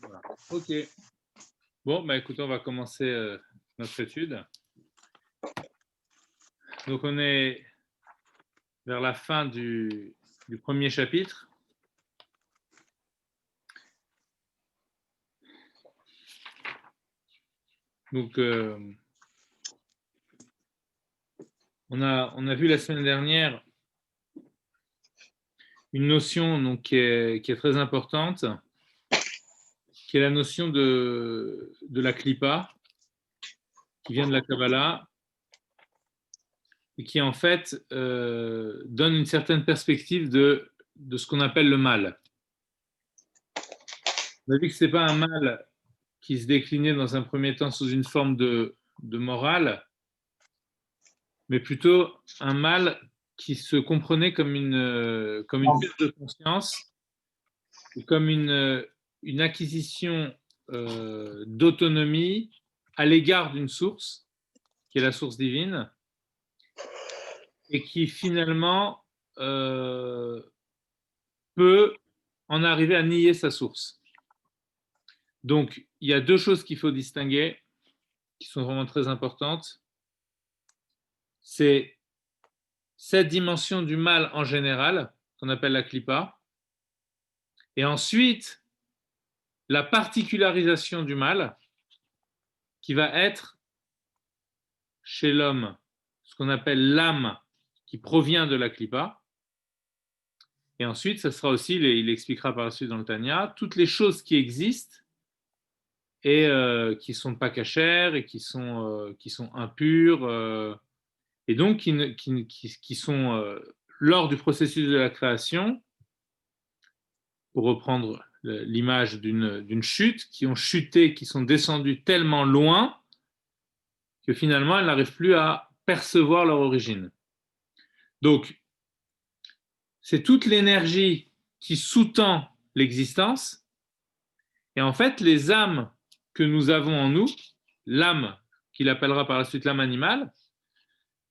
Voilà. Ok. Bon, bah écoutez, on va commencer notre étude. Donc on est vers la fin du premier chapitre. Donc on a vu la semaine dernière une notion donc, qui est très importante, qui est la notion de la Klippa, qui vient de la Kabbalah, et qui en fait donne une certaine perspective de ce qu'on appelle le mal. On a vu que ce n'est pas un mal qui se déclinait dans un premier temps sous une forme de morale, mais plutôt un mal qui se comprenait comme une perte de conscience, et comme une acquisition d'autonomie à l'égard d'une source, qui est la source divine, et qui finalement peut en arriver à nier sa source. Donc, il y a deux choses qu'il faut distinguer, qui sont vraiment très importantes. C'est cette dimension du mal en général, qu'on appelle la Klippa, et ensuite la particularisation du mal, qui va être chez l'homme ce qu'on appelle l'âme qui provient de la Klippa. Et ensuite, ça sera aussi, il expliquera par la suite dans le Tanya, toutes les choses qui existent et qui ne sont pas cachères et qui sont impures, et donc qui sont lors du processus de la création, pour reprendre l'image d'une chute, qui ont chuté, qui sont descendues tellement loin que finalement elles n'arrivent plus à percevoir leur origine. Donc, c'est toute l'énergie qui sous-tend l'existence, et en fait, les âmes que nous avons en nous, l'âme qu'il appellera par la suite l'âme animale,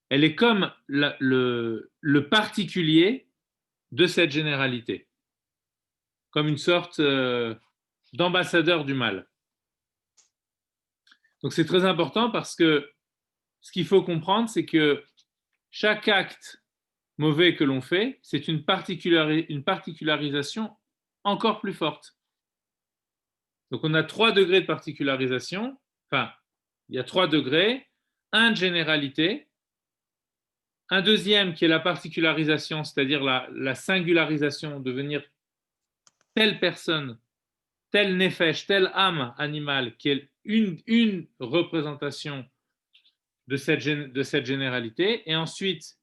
elle est comme le particulier de cette généralité, comme une sorte d'ambassadeur du mal. Donc c'est très important parce que ce qu'il faut comprendre, c'est que chaque acte mauvais que l'on fait, c'est une particularisation encore plus forte. Donc on a 3 degrés de particularisation, enfin, il y a 3 degrés, un de généralité, un deuxième qui est la particularisation, c'est-à-dire la singularisation, devenir telle personne, telle nefesh, telle âme animale, qui est une représentation de cette généralité, et ensuite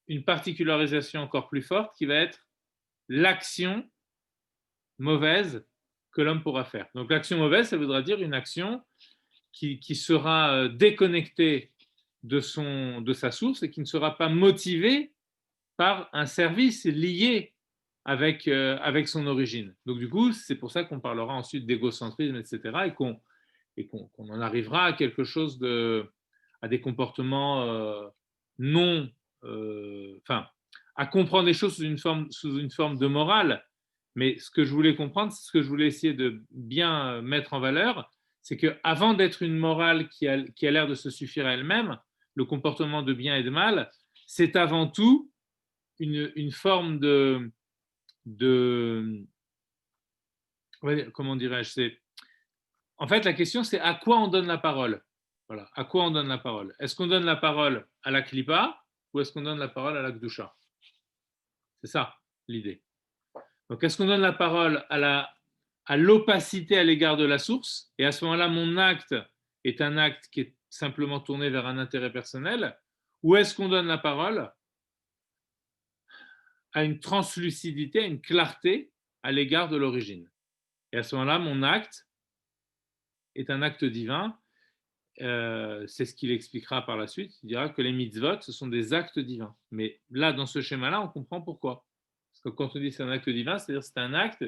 une particularisation encore plus forte qui va être l'action mauvaise que l'homme pourra faire. Donc l'action mauvaise, ça voudra dire une action qui sera déconnectée de sa source et qui ne sera pas motivée par un service lié avec son origine. Donc du coup, c'est pour ça qu'on parlera ensuite d'égocentrisme, etc., et qu'on en arrivera à quelque chose à des comportements non, enfin, à comprendre les choses sous une forme de morale. Mais ce que je voulais comprendre, ce que je voulais essayer de bien mettre en valeur, c'est qu'avant d'être une morale qui a l'air de se suffire à elle-même, le comportement de bien et de mal, c'est avant tout une forme de comment dirais-je, en fait, la question, c'est à quoi on donne la parole. Voilà, à quoi on donne la parole. Est-ce qu'on donne la parole à la Klippa ou est-ce qu'on donne la parole à la Kedusha? C'est ça, l'idée. Donc, est-ce qu'on donne la parole à l'opacité à l'égard de la source, et à ce moment-là, mon acte est un acte qui est simplement tourné vers un intérêt personnel, ou est-ce qu'on donne la parole à une translucidité, à une clarté à l'égard de l'origine? Et à ce moment-là, mon acte est un acte divin. C'est ce qu'il expliquera par la suite. Il dira que les mitzvot, ce sont des actes divins. Mais là, dans ce schéma-là, on comprend pourquoi. Parce que quand on dit c'est un acte divin, c'est-à-dire que c'est un acte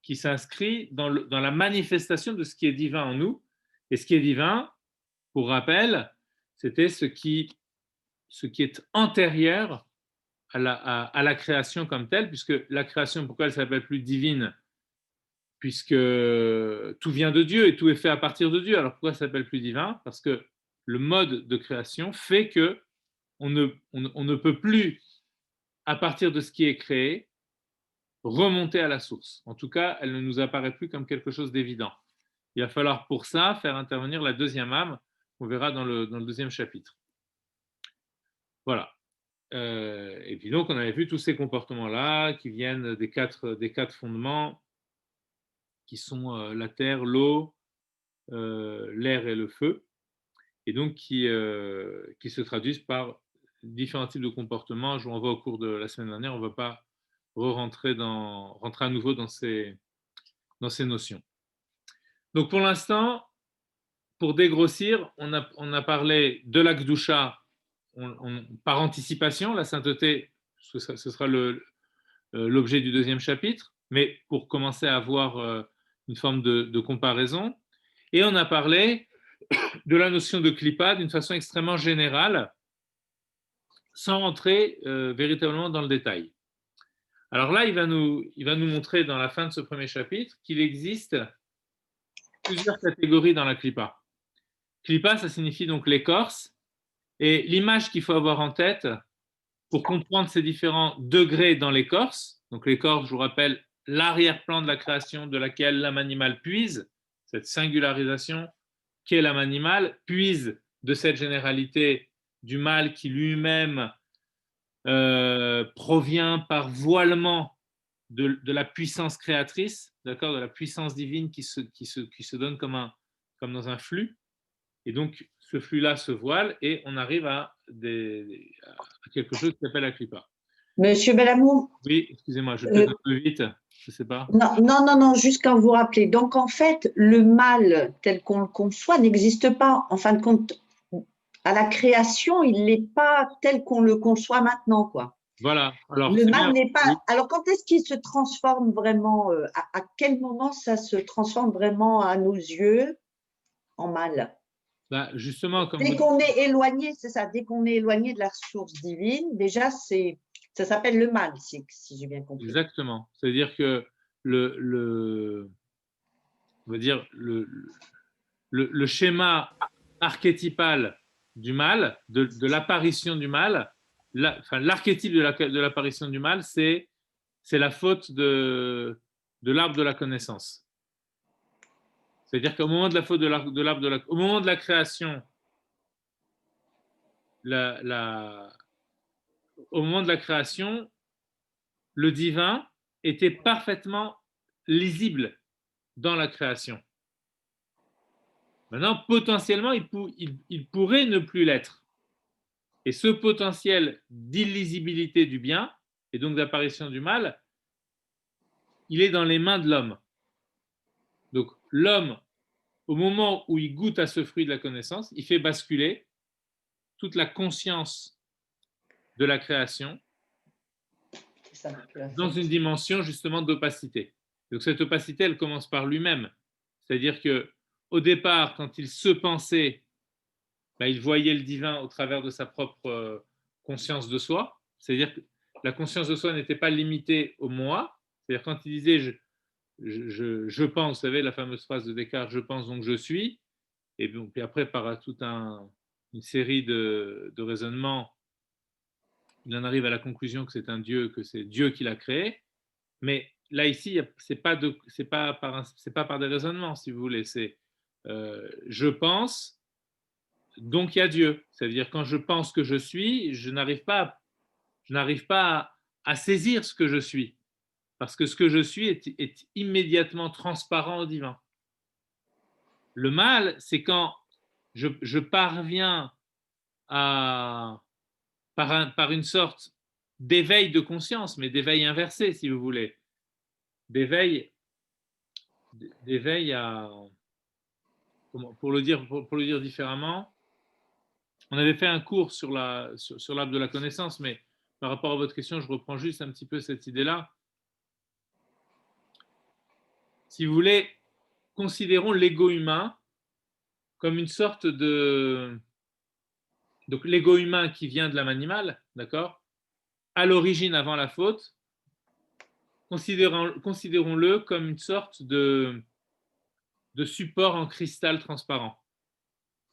qui s'inscrit dans la manifestation de ce qui est divin en nous. Et ce qui est divin, pour rappel, c'était ce qui est antérieur à la création comme telle, puisque la création, pourquoi elle s'appelle plus divine? puisque tout vient de Dieu et tout est fait à partir de Dieu. Alors pourquoi ça s'appelle plus divin? Parce que le mode de création fait que on ne peut plus, à partir de ce qui est créé, remonter à la source. En tout cas, elle ne nous apparaît plus comme quelque chose d'évident. Il va falloir pour ça faire intervenir la deuxième âme, on verra dans le deuxième chapitre. Voilà. Et puis donc, on avait vu tous ces comportements-là qui viennent des quatre fondements, qui sont la terre, l'eau, l'air et le feu, et donc qui se traduisent par différents types de comportements. On va au cours de la semaine dernière, on ne va pas rentrer à nouveau dans ces notions. Donc pour l'instant, pour dégrossir, on a parlé de la Gdusha par anticipation, la sainteté, ce sera l'objet du deuxième chapitre, mais pour commencer à avoir une forme de comparaison. Et on a parlé de la notion de klipa d'une façon extrêmement générale, sans rentrer véritablement dans le détail. Alors là, il va nous montrer dans la fin de ce premier chapitre qu'il existe plusieurs catégories dans la klipa. Klipa, ça signifie donc l'écorce, et l'image qu'il faut avoir en tête pour comprendre ces différents degrés dans l'écorce, donc l'écorce, je vous rappelle, l'arrière-plan de la création de laquelle l'âme animale puise, cette singularisation qu'est l'âme animale, puise de cette généralité du mal qui lui-même provient par voilement de la puissance créatrice, d'accord, de la puissance divine qui se donne comme dans un flux. Et donc, ce flux-là se voile et on arrive à quelque chose qui s'appelle la klipa. Monsieur Belamour. Oui, excusez-moi, je vais peut-être un peu vite, je ne sais pas. Non, juste quand vous rappelez. Donc, en fait, le mal tel qu'on le conçoit n'existe pas. En fin de compte, à la création, il n'est pas tel qu'on le conçoit maintenant, quoi. Voilà. Alors, le mal bien. n'est pas. Oui. Alors, quand est-ce qu'il se transforme vraiment à quel moment ça se transforme vraiment à nos yeux en mal? Bah, justement, comme dès qu'on est éloigné, c'est ça, dès qu'on est éloigné de la source divine, déjà, ça s'appelle le mal, si j'ai bien compris. Exactement. C'est-à-dire que on va dire le schéma archétypal du mal, de l'apparition du mal, l'archétype de l'apparition du mal, c'est la faute de l'arbre de la connaissance. C'est-à-dire qu'au moment de la faute au moment de la création, au moment de la création, le divin était parfaitement lisible dans la création. Maintenant, potentiellement, il pourrait ne plus l'être. Et ce potentiel d'illisibilité du bien, et donc d'apparition du mal, il est dans les mains de l'homme. Donc l'homme, au moment où il goûte à ce fruit de la connaissance, il fait basculer toute la conscience de la création dans une dimension justement d'opacité. Donc cette opacité, elle commence par lui-même. C'est-à-dire que au départ, quand il se pensait, il voyait le divin au travers de sa propre conscience de soi. C'est-à-dire que la conscience de soi n'était pas limitée au moi. C'est-à-dire quand il disait je pense, vous savez la fameuse phrase de Descartes, je pense donc je suis, et puis après par toute une série de raisonnements, il en arrive à la conclusion que c'est un Dieu, que c'est Dieu qui l'a créé. Mais là ici, c'est pas par des raisonnements, si vous voulez. C'est je pense, donc il y a Dieu. C'est-à-dire quand je pense que je suis, je n'arrive pas à saisir ce que je suis, parce que ce que je suis est immédiatement transparent au divin. Le mal, c'est quand je parviens par une sorte d'éveil de conscience, mais d'éveil inversé, si vous voulez, d'éveil à, pour le dire différemment, on avait fait un cours sur l'arbre de la connaissance, mais par rapport à votre question, je reprends juste un petit peu cette idée-là. Si vous voulez, considérons l'ego humain comme une sorte de... Donc l'ego humain qui vient de l'âme animale, d'accord, à l'origine, avant la faute, considérons-le comme une sorte de support en cristal transparent.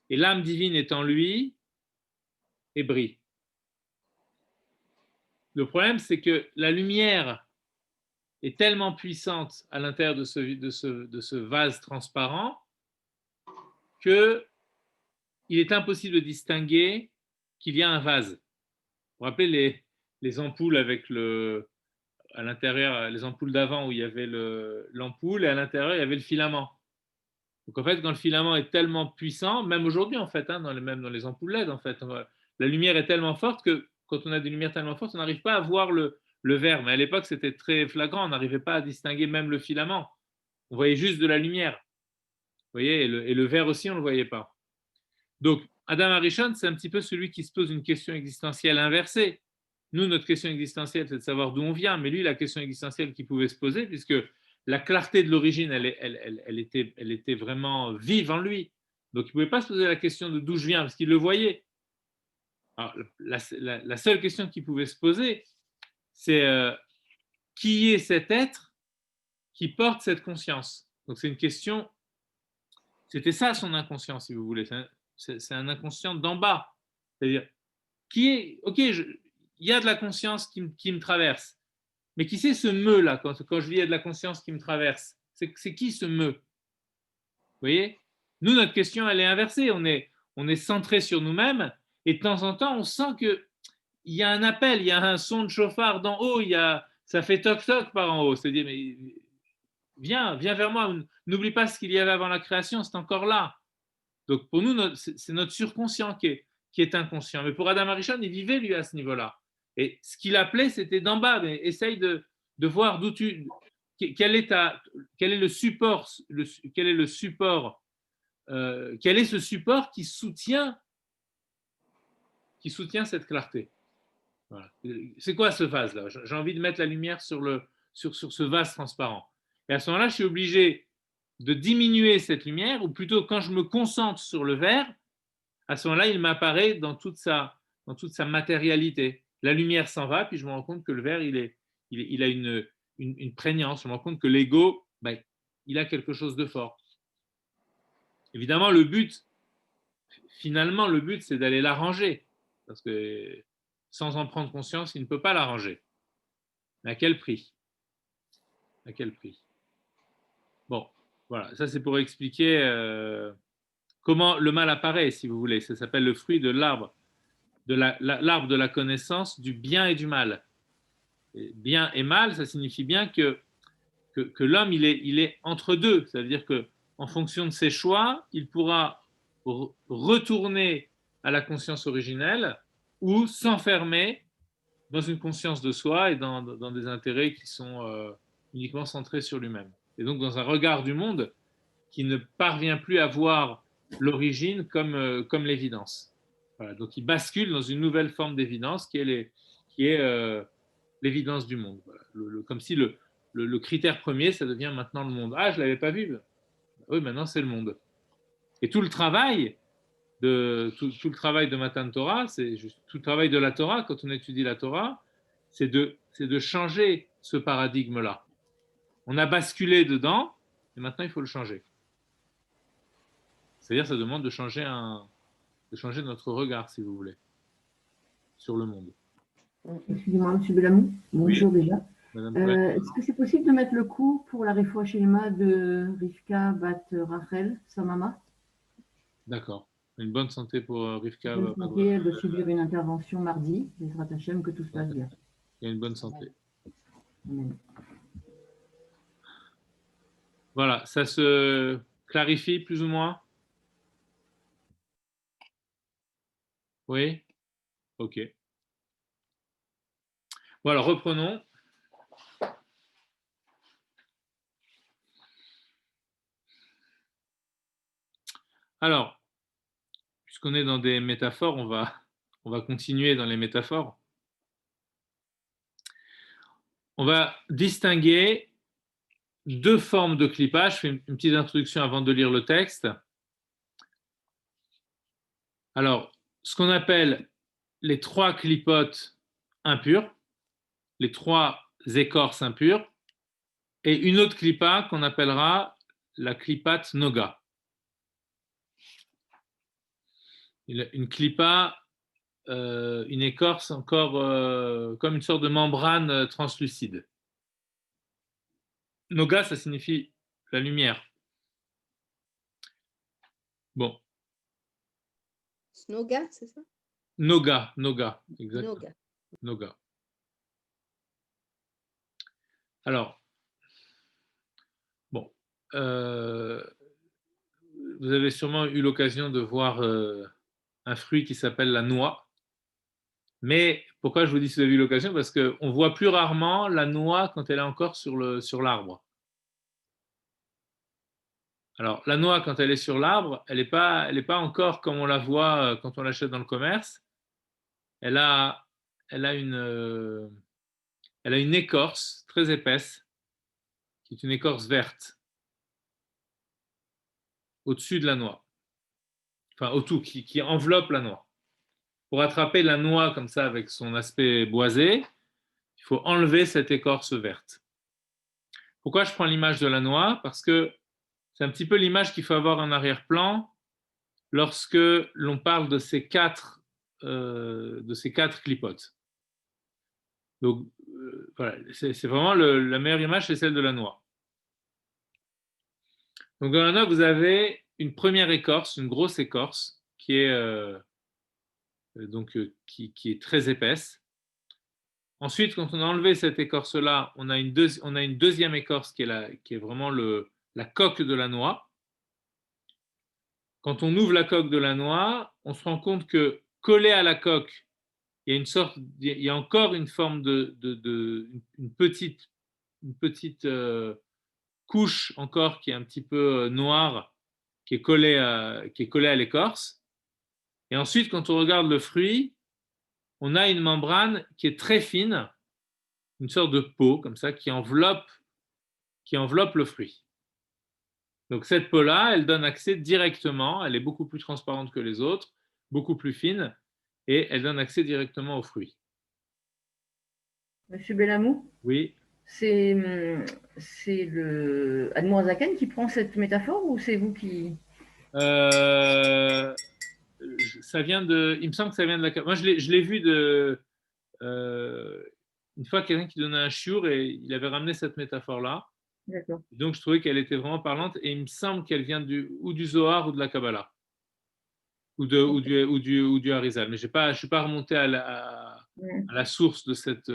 Et l'âme divine est en lui et brille. Le problème, c'est que la lumière est tellement puissante à l'intérieur de ce vase transparent qu'il est impossible de distinguer qu'il y a un vase. Vous vous rappelez les ampoules avec à l'intérieur, les ampoules d'avant où il y avait l'ampoule et à l'intérieur, il y avait le filament. Donc en fait, quand le filament est tellement puissant, même aujourd'hui en fait, même dans les ampoules LED, en fait, la lumière est tellement forte que quand on a des lumières tellement fortes, on n'arrive pas à voir le verre. Mais à l'époque, c'était très flagrant, on n'arrivait pas à distinguer même le filament. On voyait juste de la lumière. Vous voyez, et le verre aussi, on ne le voyait pas. Donc, Adam Harishon, c'est un petit peu celui qui se pose une question existentielle inversée. Nous, notre question existentielle, c'est de savoir d'où on vient, mais lui, la question existentielle qu'il pouvait se poser, puisque la clarté de l'origine, elle était vraiment vive en lui. Donc, il ne pouvait pas se poser la question de d'où je viens, parce qu'il le voyait. Alors, la seule question qu'il pouvait se poser, c'est qui est cet être qui porte cette conscience? Donc, c'est une question, c'était ça son inconscient, si vous voulez. C'est un inconscient d'en bas. C'est-à-dire, ok, il y a de la conscience qui me traverse, mais qui c'est ce me-là, quand je dis il y a de la conscience qui me traverse? C'est qui ce me? Vous voyez? Nous, notre question, elle est inversée. On est centré sur nous-mêmes, et de temps en temps, on sent qu'il y a un appel, il y a un son de chauffard d'en haut, ça fait toc-toc par en haut. C'est-à-dire, mais viens vers moi, n'oublie pas ce qu'il y avait avant la création, c'est encore là. Donc pour nous, c'est notre surconscient qui est inconscient. Mais pour Adam Harishon, il vivait lui à ce niveau-là. Et ce qu'il appelait, c'était d'en bas. Mais essaye de voir quel est le support, quel est le support, quel est ce support qui soutient cette clarté. Voilà. C'est quoi ce vase-là? J'ai envie de mettre la lumière sur ce vase transparent. Et à ce moment-là, je suis obligé de diminuer cette lumière, ou plutôt quand je me concentre sur le verre, à ce moment-là, il m'apparaît dans toute sa matérialité. La lumière s'en va, puis je me rends compte que le verre, il a une prégnance. Je me rends compte que l'ego, il a quelque chose de fort. Évidemment, finalement, le but, c'est d'aller l'arranger. Parce que sans en prendre conscience, il ne peut pas l'arranger. Mais à quel prix? À quel prix? Bon, voilà, ça c'est pour expliquer comment le mal apparaît, si vous voulez. Ça s'appelle le fruit de l'arbre, l'arbre de la connaissance du bien et du mal. Et bien et mal, ça signifie bien que l'homme, il est entre deux. Ça veut dire qu'en fonction de ses choix, il pourra retourner à la conscience originelle ou s'enfermer dans une conscience de soi et dans des intérêts qui sont uniquement centrés sur lui-même. Et donc dans un regard du monde qui ne parvient plus à voir l'origine comme l'évidence. Voilà, donc il bascule dans une nouvelle forme d'évidence qui est l'évidence du monde. Voilà. Comme si le critère premier, ça devient maintenant le monde. Ah, je ne l'avais pas vu. Oui, maintenant c'est le monde. Et tout le travail tout le travail de Matan Torah, c'est juste tout le travail de la Torah, quand on étudie la Torah, c'est de changer ce paradigme-là. On a basculé dedans, et maintenant il faut le changer. C'est-à-dire, ça demande de changer notre regard, si vous voulez, sur le monde. Excusez-moi, M. Belamou. Bonjour oui. Déjà. Est-ce que c'est possible de mettre le coup pour la Refoua Shelema de Rivka Bat Rachel, sa maman? D'accord. Une bonne santé pour Rivka. Bonne santé, elle doit subir une intervention mardi. Bezrat Hashem, que tout se passe bien. Et une bonne santé. Amen. Voilà, ça se clarifie plus ou moins? Oui? Ok. Bon, alors reprenons. Alors, puisqu'on est dans des métaphores, on va continuer dans les métaphores. On va distinguer deux formes de clipage. Je fais une petite introduction avant de lire le texte. Alors, ce qu'on appelle les trois clipotes impures, les trois écorces impures, et une autre clipa qu'on appellera la clipat noga. Une clipa, une écorce encore comme une sorte de membrane translucide. Noga, ça signifie la lumière. Bon. Snoga, c'est ça? Noga, exactement. Noga. Alors, bon, vous avez sûrement eu l'occasion de voir un fruit qui s'appelle la noix. Mais pourquoi je vous dis si vous avez eu l'occasion? Parce qu'on voit plus rarement la noix quand elle est encore sur l'arbre. Alors, la noix, quand elle est sur l'arbre, elle n'est pas encore comme on la voit quand on l'achète dans le commerce. Elle a une écorce très épaisse, qui est une écorce verte, au-dessus de la noix. Enfin, autour, qui enveloppe la noix. Pour attraper la noix comme ça, avec son aspect boisé, il faut enlever cette écorce verte. Pourquoi je prends l'image de la noix? Parce que c'est un petit peu l'image qu'il faut avoir en arrière-plan lorsque l'on parle de ces quatre clipotes. Donc, voilà, c'est vraiment la meilleure image, c'est celle de la noix. Donc, dans la noix, vous avez une première écorce, une grosse écorce, qui est très épaisse. Ensuite, quand on a enlevé cette écorce-là, on a une deuxième écorce qui est vraiment la coque de la noix. Quand on ouvre la coque de la noix, on se rend compte que collé à la coque, il y a encore une forme une petite couche encore qui est un petit peu noire, qui est collée à l'écorce. Et ensuite, quand on regarde le fruit, on a une membrane qui est très fine, une sorte de peau comme ça, qui enveloppe le fruit. Donc cette peau-là, elle donne accès directement, elle est beaucoup plus transparente que les autres, beaucoup plus fine, et elle donne accès directement au fruit. Monsieur Bellamou? Oui. C'est le Admour Zaken qui prend cette métaphore ou c'est vous qui... Ça vient il me semble que ça vient de la... Moi, je l'ai vu une fois quelqu'un qui donnait un shiur et il avait ramené cette métaphore-là. D'accord. Donc, je trouvais qu'elle était vraiment parlante et il me semble qu'elle vient ou du Zohar ou de la Kabbalah ou du Harizal. Mais je ne suis pas remonté à la source de cette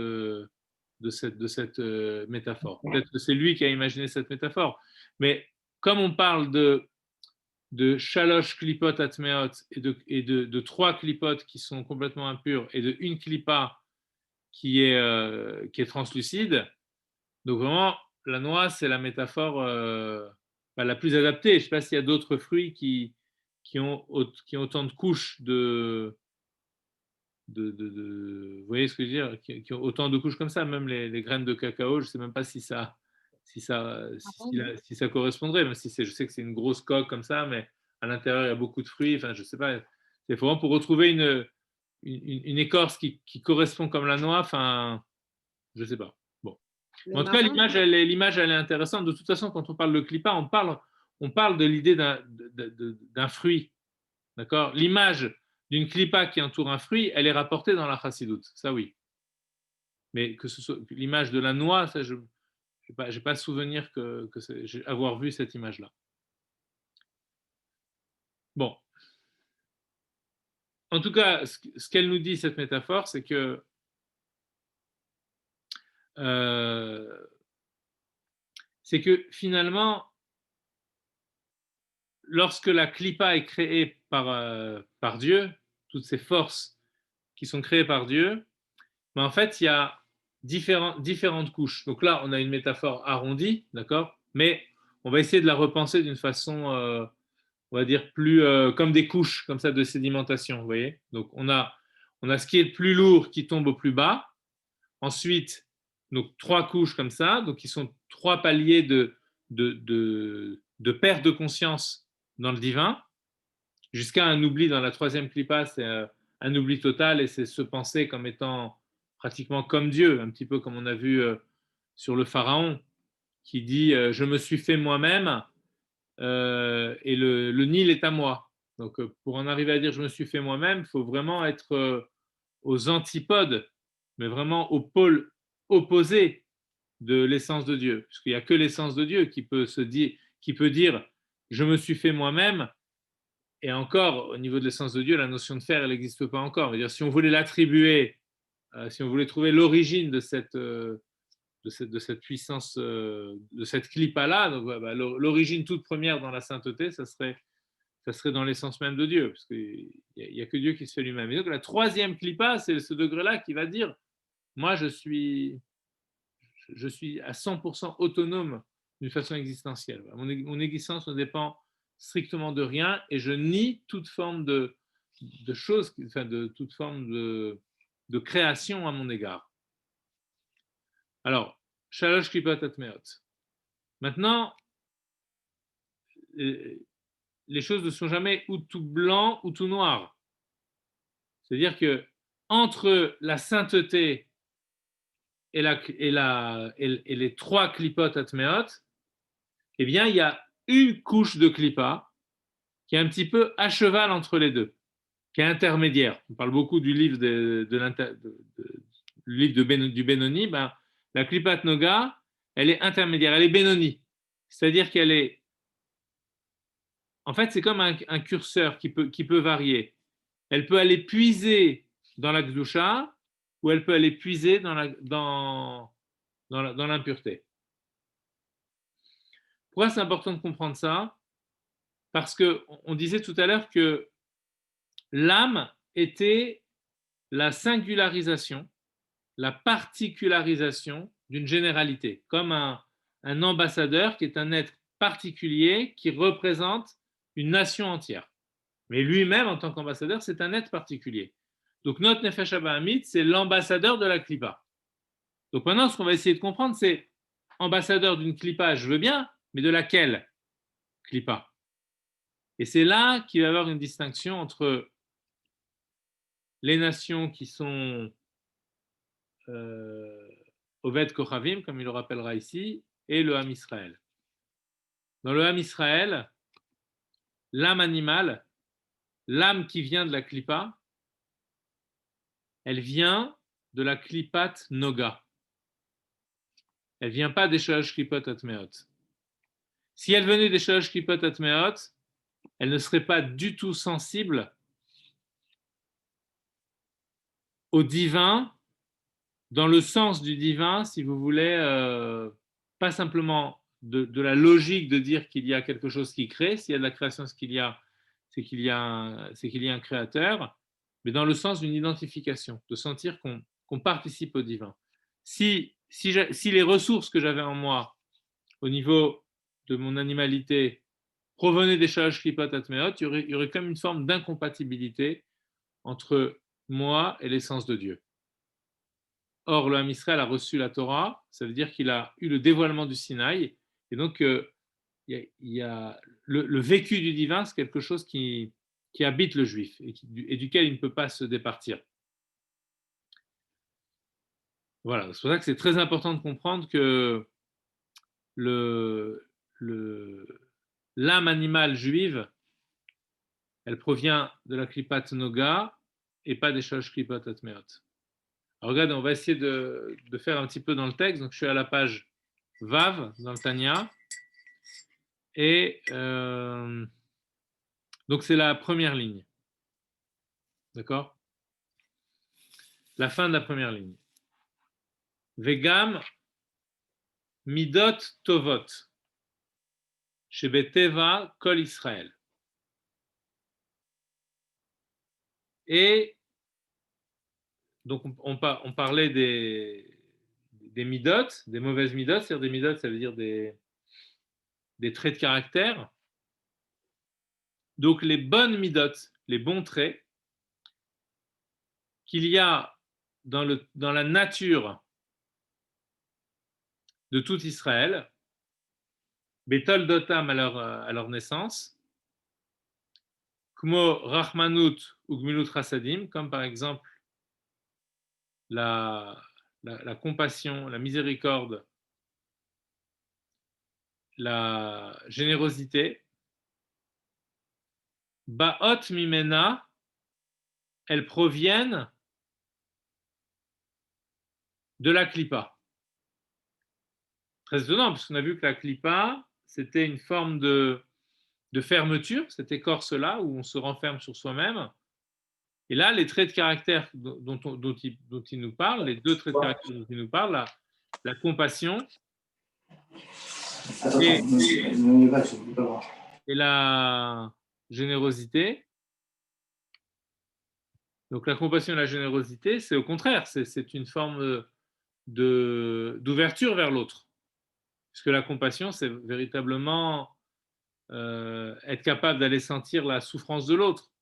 métaphore. Peut-être que c'est lui qui a imaginé cette métaphore. Mais comme on parle de shalosh klipot atmeot et de 3 klipotes qui sont complètement impures et de une klipa qui est translucide, donc vraiment, la noix, c'est la métaphore la plus adaptée. Je ne sais pas s'il y a d'autres fruits qui ont autant de couches vous voyez ce que je veux dire, qui ont autant de couches comme ça, même les graines de cacao, je ne sais même pas si ça correspondrait, même si je sais que c'est une grosse coque comme ça, mais à l'intérieur, il y a beaucoup de fruits, enfin, je ne sais pas, c'est vraiment pour retrouver une écorce qui correspond comme la noix, enfin, je ne sais pas. Bon. En tout cas, l'image, elle est intéressante. De toute façon, quand on parle de clipa, on parle de l'idée d'un fruit. D'accord? L'image d'une clipa qui entoure un fruit, elle est rapportée dans la chassidoute. Ça, oui. Mais que ce soit l'image de la noix, ça, je n'ai pas souvenir avoir vu cette image-là. Bon. En tout cas, ce qu'elle nous dit, cette métaphore, c'est que finalement, lorsque la clipa est créée par Dieu, toutes ces forces qui sont créées par Dieu, mais en fait, il y a différentes couches. Donc là, on a une métaphore arrondie, d'accord? Mais on va essayer de la repenser d'une façon, on va dire, plus comme des couches, comme ça, de sédimentation, vous voyez? Donc on a ce qui est le plus lourd qui tombe au plus bas. Ensuite, donc 3 couches comme ça, donc qui sont 3 paliers de perte de conscience dans le divin, jusqu'à un oubli dans la 3e clipa, c'est un oubli total et c'est se penser comme étant pratiquement comme Dieu, un petit peu comme on a vu sur le pharaon, qui dit je me suis fait moi-même et le Nil est à moi. Donc pour en arriver à dire je me suis fait moi-même, il faut vraiment être aux antipodes, mais vraiment au pôle opposé de l'essence de Dieu, puisqu'il n'y a que l'essence de Dieu qui peut dire je me suis fait moi-même. Et encore, au niveau de l'essence de Dieu, la notion de faire, elle n'existe pas encore. C'est-à-dire, si on voulait l'attribuer, si on voulait trouver l'origine de cette puissance, de cette clipa-là, donc, l'origine toute première dans la sainteté, ça serait dans l'essence même de Dieu, parce qu'il n'y a que Dieu qui se fait lui-même. Et donc, la troisième clipa, c'est ce degré-là qui va dire, moi, je suis à 100% autonome d'une façon existentielle. Mon existence ne dépend strictement de rien et je nie toute forme de choses, enfin de toute forme de création à mon égard. Alors, Shalosh Klipot Atmeot. Maintenant, les choses ne sont jamais ou tout blanc ou tout noir. C'est-à-dire que entre la sainteté et les trois Klipot Atmeot, eh bien, il y a une couche de clipa qui est un petit peu à cheval entre les deux, qui est intermédiaire. On parle beaucoup du livre du Benoni. Ben, la clipat noga, elle est intermédiaire, elle est Benoni. C'est-à-dire qu'elle est... En fait, c'est comme un curseur qui peut varier. Elle peut aller puiser dans la Gdusha ou elle peut aller puiser dans l'impureté. Pourquoi c'est important de comprendre ça? Parce qu'on disait tout à l'heure que l'âme était la singularisation, la particularisation d'une généralité, comme un ambassadeur qui est un être particulier qui représente une nation entière. Mais lui-même, en tant qu'ambassadeur, c'est un être particulier. Donc notre Nefesh Abahamit, c'est l'ambassadeur de la Klippa. Donc maintenant, ce qu'on va essayer de comprendre, c'est ambassadeur d'une Klippa, je veux bien, mais de laquelle Klippa? Et c'est là qu'il va y avoir une distinction entre les nations qui sont Oved Kochavim, comme il le rappellera ici, et le Ham Israël. Dans le Ham Israël, l'âme animale, l'âme qui vient de la Klippa, elle vient de la Klipat Noga. Elle ne vient pas des Shalosh Klipot Atmeot. Si elle venait des Shalosh Klipot Atmeot, elle ne serait pas du tout sensible au divin, dans le sens du divin, si vous voulez, pas simplement de la logique de dire qu'il y a quelque chose qui crée. S'il y a de la création, c'est qu'il y a un créateur, mais dans le sens d'une identification, de sentir qu'on participe au divin. Si les ressources que j'avais en moi, au niveau de mon animalité, provenaient des Shalosh Klipot Atmeot, il y aurait comme une forme d'incompatibilité entre moi et l'essence de Dieu. Or, le Ham Israël a reçu la Torah, ça veut dire qu'il a eu le dévoilement du Sinaï, et donc il y a le vécu du divin, c'est quelque chose qui habite le juif et duquel il ne peut pas se départir. Voilà, c'est pour ça que c'est très important de comprendre que l'âme animale juive, elle provient de la Klipat Noga et pas des Shalosh Klipot Atmeot. Alors, regardez, on va essayer de faire un petit peu dans le texte. Donc, je suis à la page Vav dans le Tanya. Et donc, c'est la première ligne. D'accord? La fin de la première ligne. Vegam midot tovot. Shebeteva kol Israël. Et donc, on parlait des midot, des mauvaises midot. C'est-à-dire des midot, ça veut dire des traits de caractère. Donc, les bonnes midot, les bons traits qu'il y a dans la nature de tout Israël, Betol Dotam à leur naissance, Kmo Rachmanut ou Gmilut Chasadim, comme par exemple la compassion, la miséricorde la générosité, Ba'ot Mimena, elles proviennent de la Klippa. Très étonnant, parce qu'on a vu que la Klippa, c'était une forme de fermeture, cette écorce-là, où on se renferme sur soi-même. Et là, les traits de caractère dont il nous parle, les deux traits de caractère dont il nous parle, la compassion et la générosité. Donc la compassion et la générosité, c'est au contraire, c'est une forme d'ouverture vers l'autre. Puisque la compassion, c'est véritablement être capable d'aller sentir la souffrance de l'autre,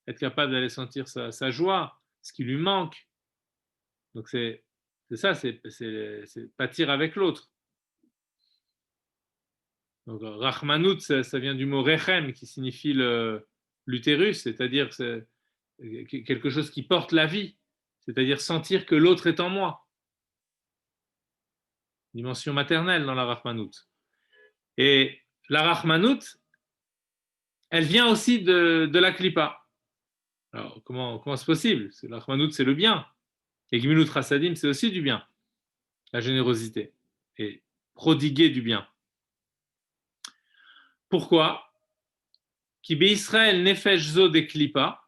être capable d'aller sentir sa joie, ce qui lui manque. Donc c'est ça, c'est pâtir avec l'autre. Donc Rahmanout, ça vient du mot rechem, qui signifie l'utérus, c'est-à-dire quelque chose qui porte la vie, c'est-à-dire sentir que l'autre est en moi. Dimension maternelle dans la Rahmanout. Et la Rahmanout, elle vient aussi de la Klippa. Alors, comment c'est possible? La Rahmanout, c'est le bien. Et Gmilut Rasadim, c'est aussi du bien. La générosité. Et prodiguer du bien. Pourquoi? Ki be Israël nefesh zo de Klippa,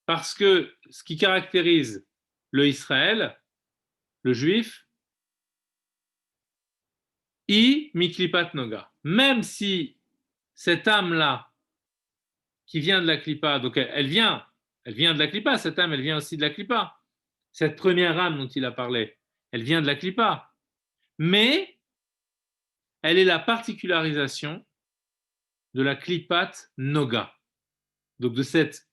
parce que ce qui caractérise le Israël, le juif, I miklipat noga. Même si cette âme-là, qui vient de la Klippa, donc elle vient de la Klippa, cette âme, elle vient aussi de la Klippa. Cette première âme dont il a parlé, elle vient de la Klippa. Mais elle est la particularisation de la Klippat Noga. Donc de cette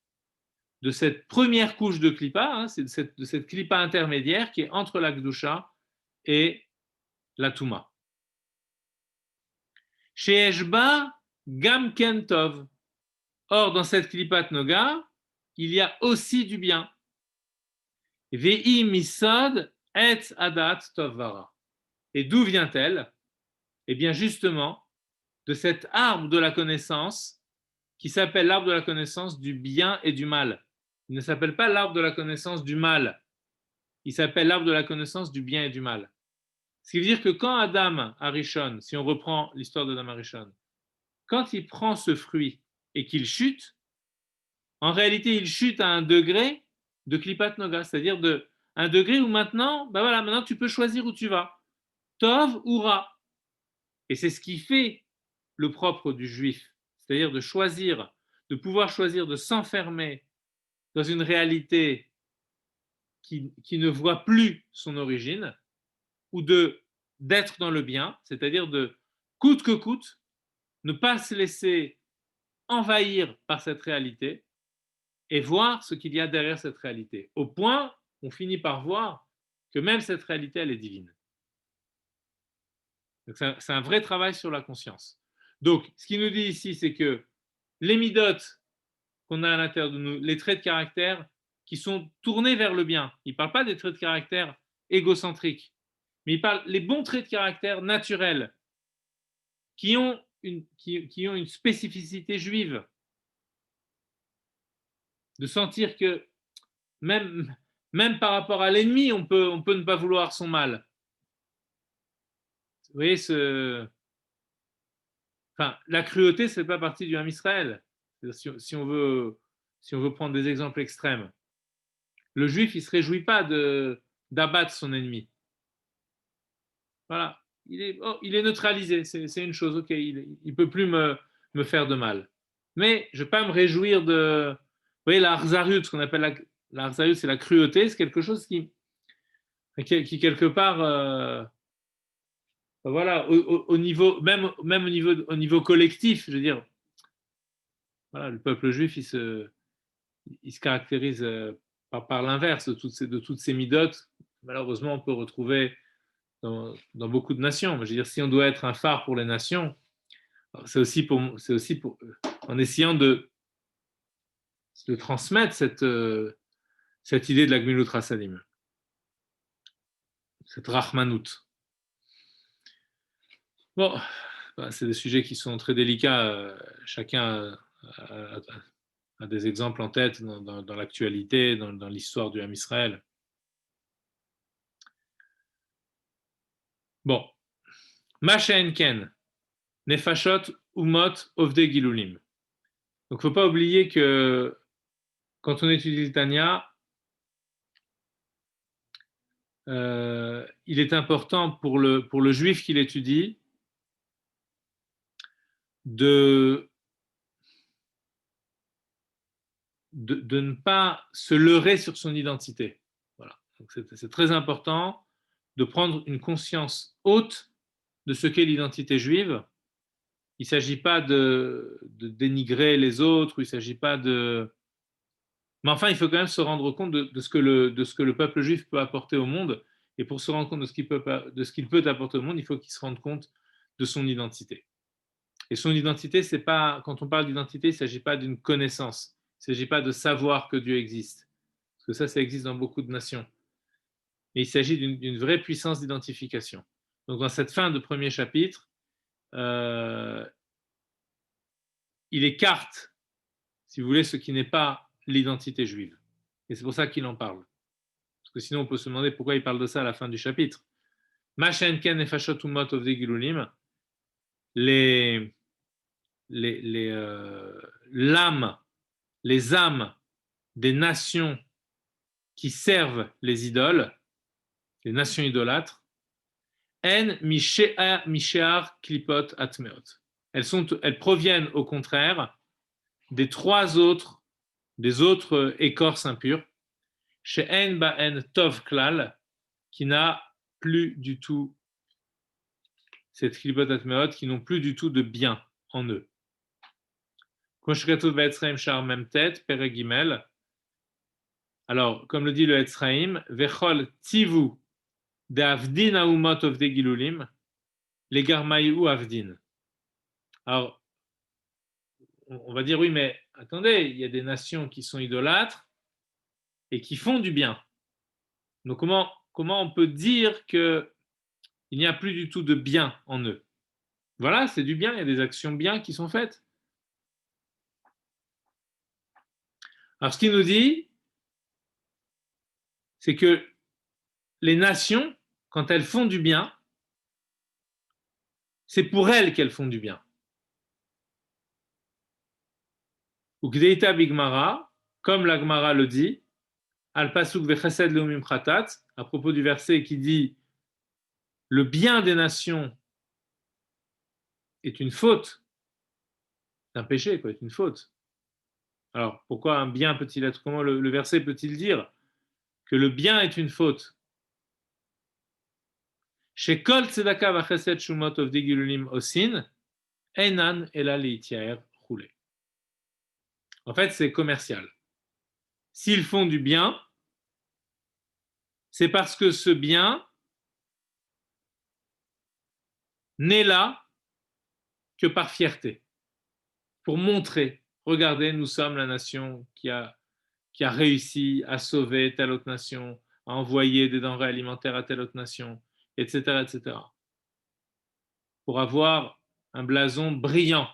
première couche de Klippa, hein, c'est de cette Klippa intermédiaire qui est entre la Gdusha et la Touma. Chez Eshba, Gam Kentov. Or, dans cette Klippat Noga, il y a aussi du bien. Ve'i misod et adat tovara. Et d'où vient-elle? Eh bien, justement, de cet arbre de la connaissance qui s'appelle l'arbre de la connaissance du bien et du mal. Il ne s'appelle pas l'arbre de la connaissance du mal. Il s'appelle l'arbre de la connaissance du bien et du mal. Ce qui veut dire que quand Adam Arishon, si on reprend l'histoire d'Adam Arishon, quand il prend ce fruit et qu'il chute, en réalité, il chute à un degré de Klippat Noga, c'est-à-dire un degré où maintenant, maintenant tu peux choisir où tu vas. Tov ou Ra. Et c'est ce qui fait le propre du juif, c'est-à-dire de choisir, de pouvoir choisir de s'enfermer dans une réalité qui ne voit plus son origine, ou d'être dans le bien, c'est-à-dire de coûte que coûte, ne pas se laisser envahir par cette réalité et voir ce qu'il y a derrière cette réalité. Au point, on finit par voir que même cette réalité, elle est divine. Donc c'est un vrai travail sur la conscience. Donc, ce qu'il nous dit ici, c'est que les midotes qu'on a à l'intérieur de nous, les traits de caractère qui sont tournés vers le bien, il ne parle pas des traits de caractère égocentriques, mais il parle les bons traits de caractère naturels qui ont une spécificité juive, de sentir que même par rapport à l'ennemi, on peut ne pas vouloir son mal. Vous voyez, la cruauté, ce n'est pas partie du Ham Israël. Si on veut prendre des exemples extrêmes. Le juif, il ne se réjouit pas d'abattre son ennemi. Voilà. Il est neutralisé, c'est une chose, ok, il ne peut plus me faire de mal. Mais je ne vais pas me réjouir de... Vous voyez, la Harzarut, ce qu'on appelle la Harzarut, c'est la cruauté, c'est quelque chose qui quelque part... voilà, au niveau, même au niveau collectif, je veux dire, voilà, le peuple juif, il se caractérise par l'inverse de toutes ces midotes. Malheureusement, on peut retrouver dans beaucoup de nations. Je veux dire, si on doit être un phare pour les nations, c'est aussi pour en essayant de transmettre cette idée de la Gmilut Rasadim, cette Rahmanout. Bon, c'est des sujets qui sont très délicats. Chacun a des exemples en tête dans l'actualité, dans l'histoire du Ham Israël. Bon. Masha'enken, Nefashot, Umot, Ovde Gilulim. Donc, il ne faut pas oublier que quand on étudie le Tanya, il est important pour le juif qui l'étudie de ne pas se leurrer sur son identité. Voilà. Donc c'est très important de prendre une conscience haute de ce qu'est l'identité juive. Il ne s'agit pas de dénigrer les autres, il ne s'agit pas de... Mais enfin, il faut quand même se rendre compte de ce que le peuple juif peut apporter au monde. Et pour se rendre compte de ce qu'il peut apporter au monde, il faut qu'il se rende compte de son identité. Et son identité, c'est pas, quand on parle d'identité, il ne s'agit pas d'une connaissance. Il ne s'agit pas de savoir que Dieu existe. Parce que ça existe dans beaucoup de nations. Mais il s'agit d'une vraie puissance d'identification. Donc, dans cette fin de premier chapitre, il écarte, si vous voulez, ce qui n'est pas l'identité juive. Et c'est pour ça qu'il en parle. Parce que sinon, on peut se demander pourquoi il parle de ça à la fin du chapitre. Ma'shenken nefashot umot ovdei gilulim, l'âme, les âmes des nations qui servent les idoles, les nations idolâtres, en mishear klipot atmeot. Elles proviennent au contraire des autres écorces impures, she'en ba'en tov klal, qui n'a plus du tout, cette klipot atmeot, qui n'ont plus du tout de bien en eux. Alors, comme le dit le Etzraim, Vechol tivu de avdin aumot of de gilulim, les garmaïou avdin. Alors, on va dire oui, mais attendez, il y a des nations qui sont idolâtres et qui font du bien. Donc, comment on peut dire qu'il n'y a plus du tout de bien en eux? Voilà, c'est du bien, il y a des actions bien qui sont faites. Alors, ce qu'il nous dit, c'est que les nations, quand elles font du bien, c'est pour elles qu'elles font du bien. Ou Gdeita Bigmara, comme la Gemara le dit, Al Pasuk Vechesed Leumim Chatat, à propos du verset qui dit le bien des nations est une faute, c'est un péché, quoi, est une faute. Alors, pourquoi un bien peut-il être, comment le verset peut-il dire que le bien est une faute? Chez Kol Tzedaka Vachesed Shumot of Digilulim Osin, Einan Ela Leitiaer Roulé. En fait, c'est commercial. S'ils font du bien, c'est parce que ce bien n'est là que par fierté, pour montrer, regardez, nous sommes la nation qui a réussi à sauver telle autre nation, à envoyer des denrées alimentaires à telle autre nation, etc., etc. Pour avoir un blason brillant,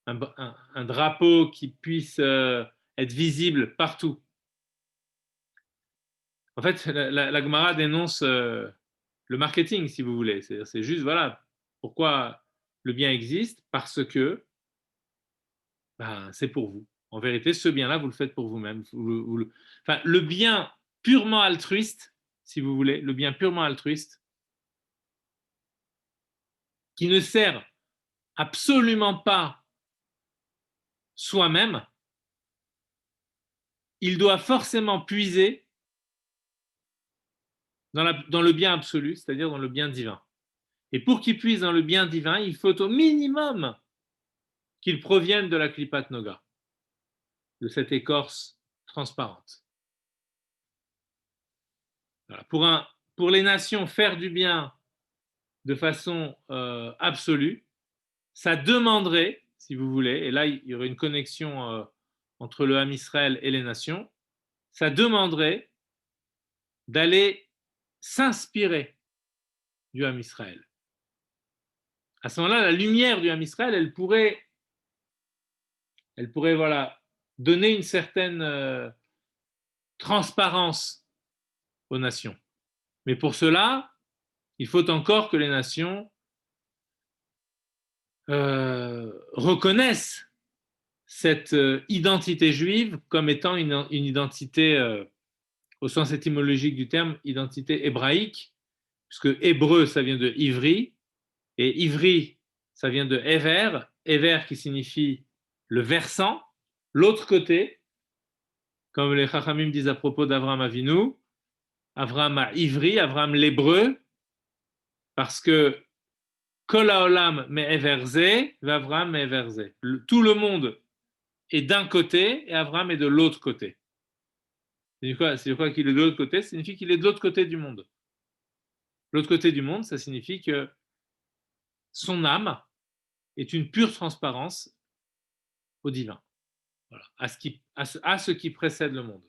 un drapeau qui puisse être visible partout. En fait, la Gemara dénonce le marketing, si vous voulez. C'est juste, voilà, pourquoi le bien existe, parce que c'est pour vous. En vérité, ce bien-là, vous le faites pour vous-même. Enfin, le bien purement altruiste, si vous voulez, le bien purement altruiste, qui ne sert absolument pas soi-même, il doit forcément puiser dans le bien absolu, c'est-à-dire dans le bien divin. Et pour qu'il puise dans le bien divin, il faut au minimum qu'il provienne de la Klipat Noga, de cette écorce transparente. Voilà. Pour les nations, faire du bien de façon absolue, ça demanderait, si vous voulez, et là il y aurait une connexion entre le Ham Israël et les nations, ça demanderait d'aller s'inspirer du Ham Israël. à ce moment-là, la lumière du Ham Israël, elle pourrait voilà, donner une certaine transparence aux nations. Mais pour cela, il faut encore que les nations reconnaissent cette identité juive comme étant une identité, au sens étymologique du terme, identité hébraïque, puisque hébreu, ça vient de ivri, et ivri, ça vient de Ever, Ever qui signifie le versant, l'autre côté, comme les Chachamim disent à propos d'Avraham Avinu, Avraham a ivri, Avraham l'hébreu, parce que Kol haolam me'everze, Avraham me'everze. Tout le monde est d'un côté et Avraham est de l'autre côté. C'est quoi qu'il est de l'autre côté? Ça signifie qu'il est de l'autre côté du monde. L'autre côté du monde, ça signifie que son âme est une pure transparence au divin, voilà, à ce qui précède le monde.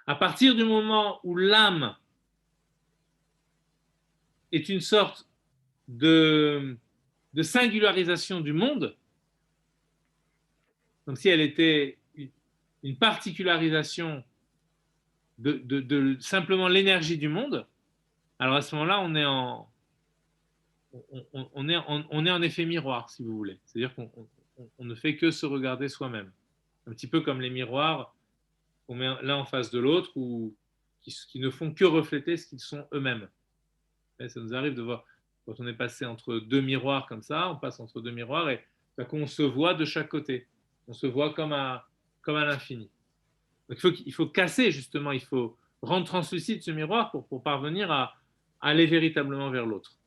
À partir du moment où l'âme est une sorte de singularisation du monde, comme si elle était une particularisation de simplement l'énergie du monde, alors à ce moment-là, on est en effet miroir, si vous voulez. C'est-à-dire qu'on ne fait que se regarder soi-même. Un petit peu comme les miroirs qu'on met l'un en face de l'autre ou qui ne font que refléter ce qu'ils sont eux-mêmes. Et ça nous arrive de voir, quand on est passé entre deux miroirs comme ça, on passe entre deux miroirs et on se voit de chaque côté. On se voit comme à l'infini. Donc il faut casser, justement, il faut rendre translucide ce miroir pour parvenir à aller véritablement vers l'autre.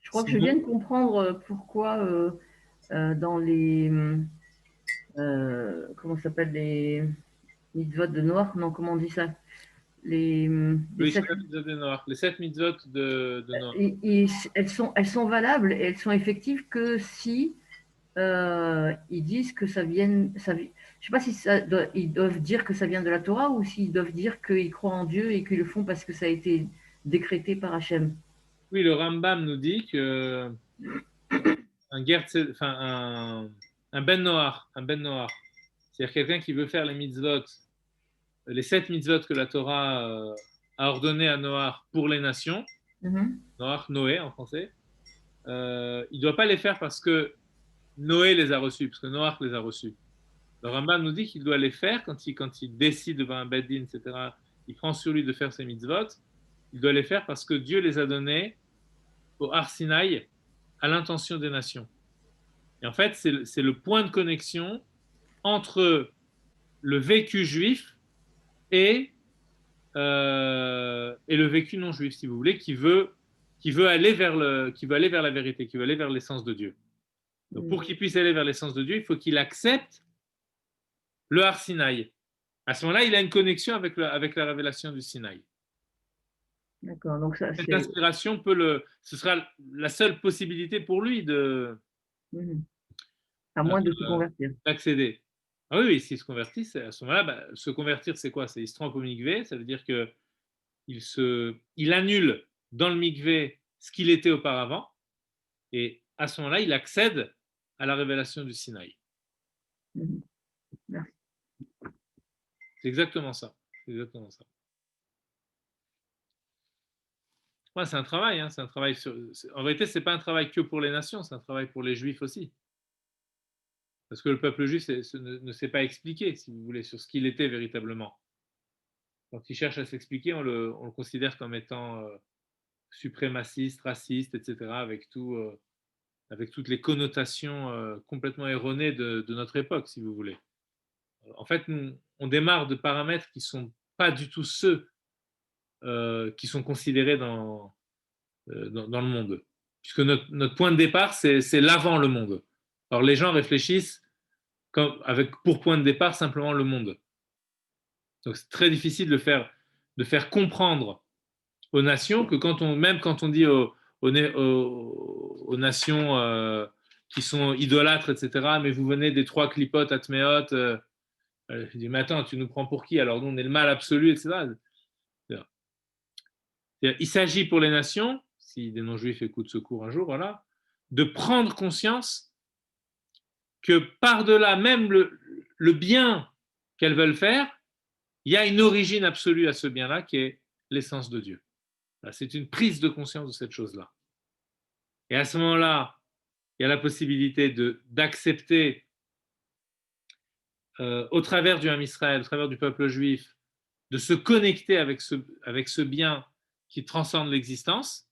Je crois que je viens de comprendre pourquoi dans les comment ça s'appelle, les mitzvot de Noach, non, comment on dit ça, les 7 mitzvot de Noach. Elles sont valables et elles sont effectives que si ils disent que ça vient, je ne sais pas si ils doivent dire que ça vient de la Torah ou s'ils doivent dire qu'ils croient en Dieu et qu'ils le font parce que ça a été décrété par Hachem. Oui, le Rambam nous dit que un Ben Noach, c'est-à-dire quelqu'un qui veut faire les mitzvot, les 7 mitzvot que la Torah a ordonné à Noach pour les nations, Noach, Noé en français, il ne doit pas les faire parce que Noé les a reçus, parce que Noach les a reçus. Le Rambam nous dit qu'il doit les faire quand il décide devant un Beth Din, etc. Il prend sur lui de faire ses mitzvot. Il doit les faire parce que Dieu les a donnés au Har Sinaï à l'intention des nations. Et en fait, c'est le point de connexion entre le vécu juif et le vécu non juif, si vous voulez, qui veut aller vers la vérité, qui veut aller vers l'essence de Dieu. Donc, pour qu'il puisse aller vers l'essence de Dieu, il faut qu'il accepte le Har Sinaï. À ce moment-là, il a une connexion avec la révélation du Sinaï. D'accord. Donc ça, cette inspiration ce sera la seule possibilité pour lui à moins de se convertir. D'accéder. Ah oui, s'il se convertit, à ce moment-là, se convertir, c'est quoi? C'est il se trempe au mikvé, ça veut dire que il annule dans le mikvé ce qu'il était auparavant, et à ce moment-là, il accède à la révélation du Sinaï. Merci. C'est exactement ça. C'est exactement ça. Ouais, c'est un travail. C'est un travail en vérité, ce n'est pas un travail que pour les nations, c'est un travail pour les Juifs aussi. Parce que le peuple juif ne s'est pas expliqué, si vous voulez, sur ce qu'il était véritablement. Quand il cherche à s'expliquer, on le considère comme étant suprémaciste, raciste, etc., avec toutes les connotations complètement erronées de notre époque, si vous voulez. En fait, nous, on démarre de paramètres qui ne sont pas du tout ceux qui sont considérés dans le monde. Puisque notre point de départ, c'est l'avant le monde. Alors les gens réfléchissent avec pour point de départ simplement le monde. Donc c'est très difficile de faire comprendre aux nations que même quand on dit aux nations qui sont idolâtres, etc., mais vous venez des 3 clipotes, atméotes, je dis, mais attends, tu nous prends pour qui? Alors nous, on est le mal absolu, etc. Il s'agit pour les nations, si des non-juifs écoutent ce cours un jour, voilà, de prendre conscience que par-delà même le bien qu'elles veulent faire, il y a une origine absolue à ce bien-là qui est l'essence de Dieu. C'est une prise de conscience de cette chose-là. Et à ce moment-là, il y a la possibilité d'accepter au travers du Ham Israël, au travers du peuple juif, de se connecter avec ce bien qui transcende l'existence,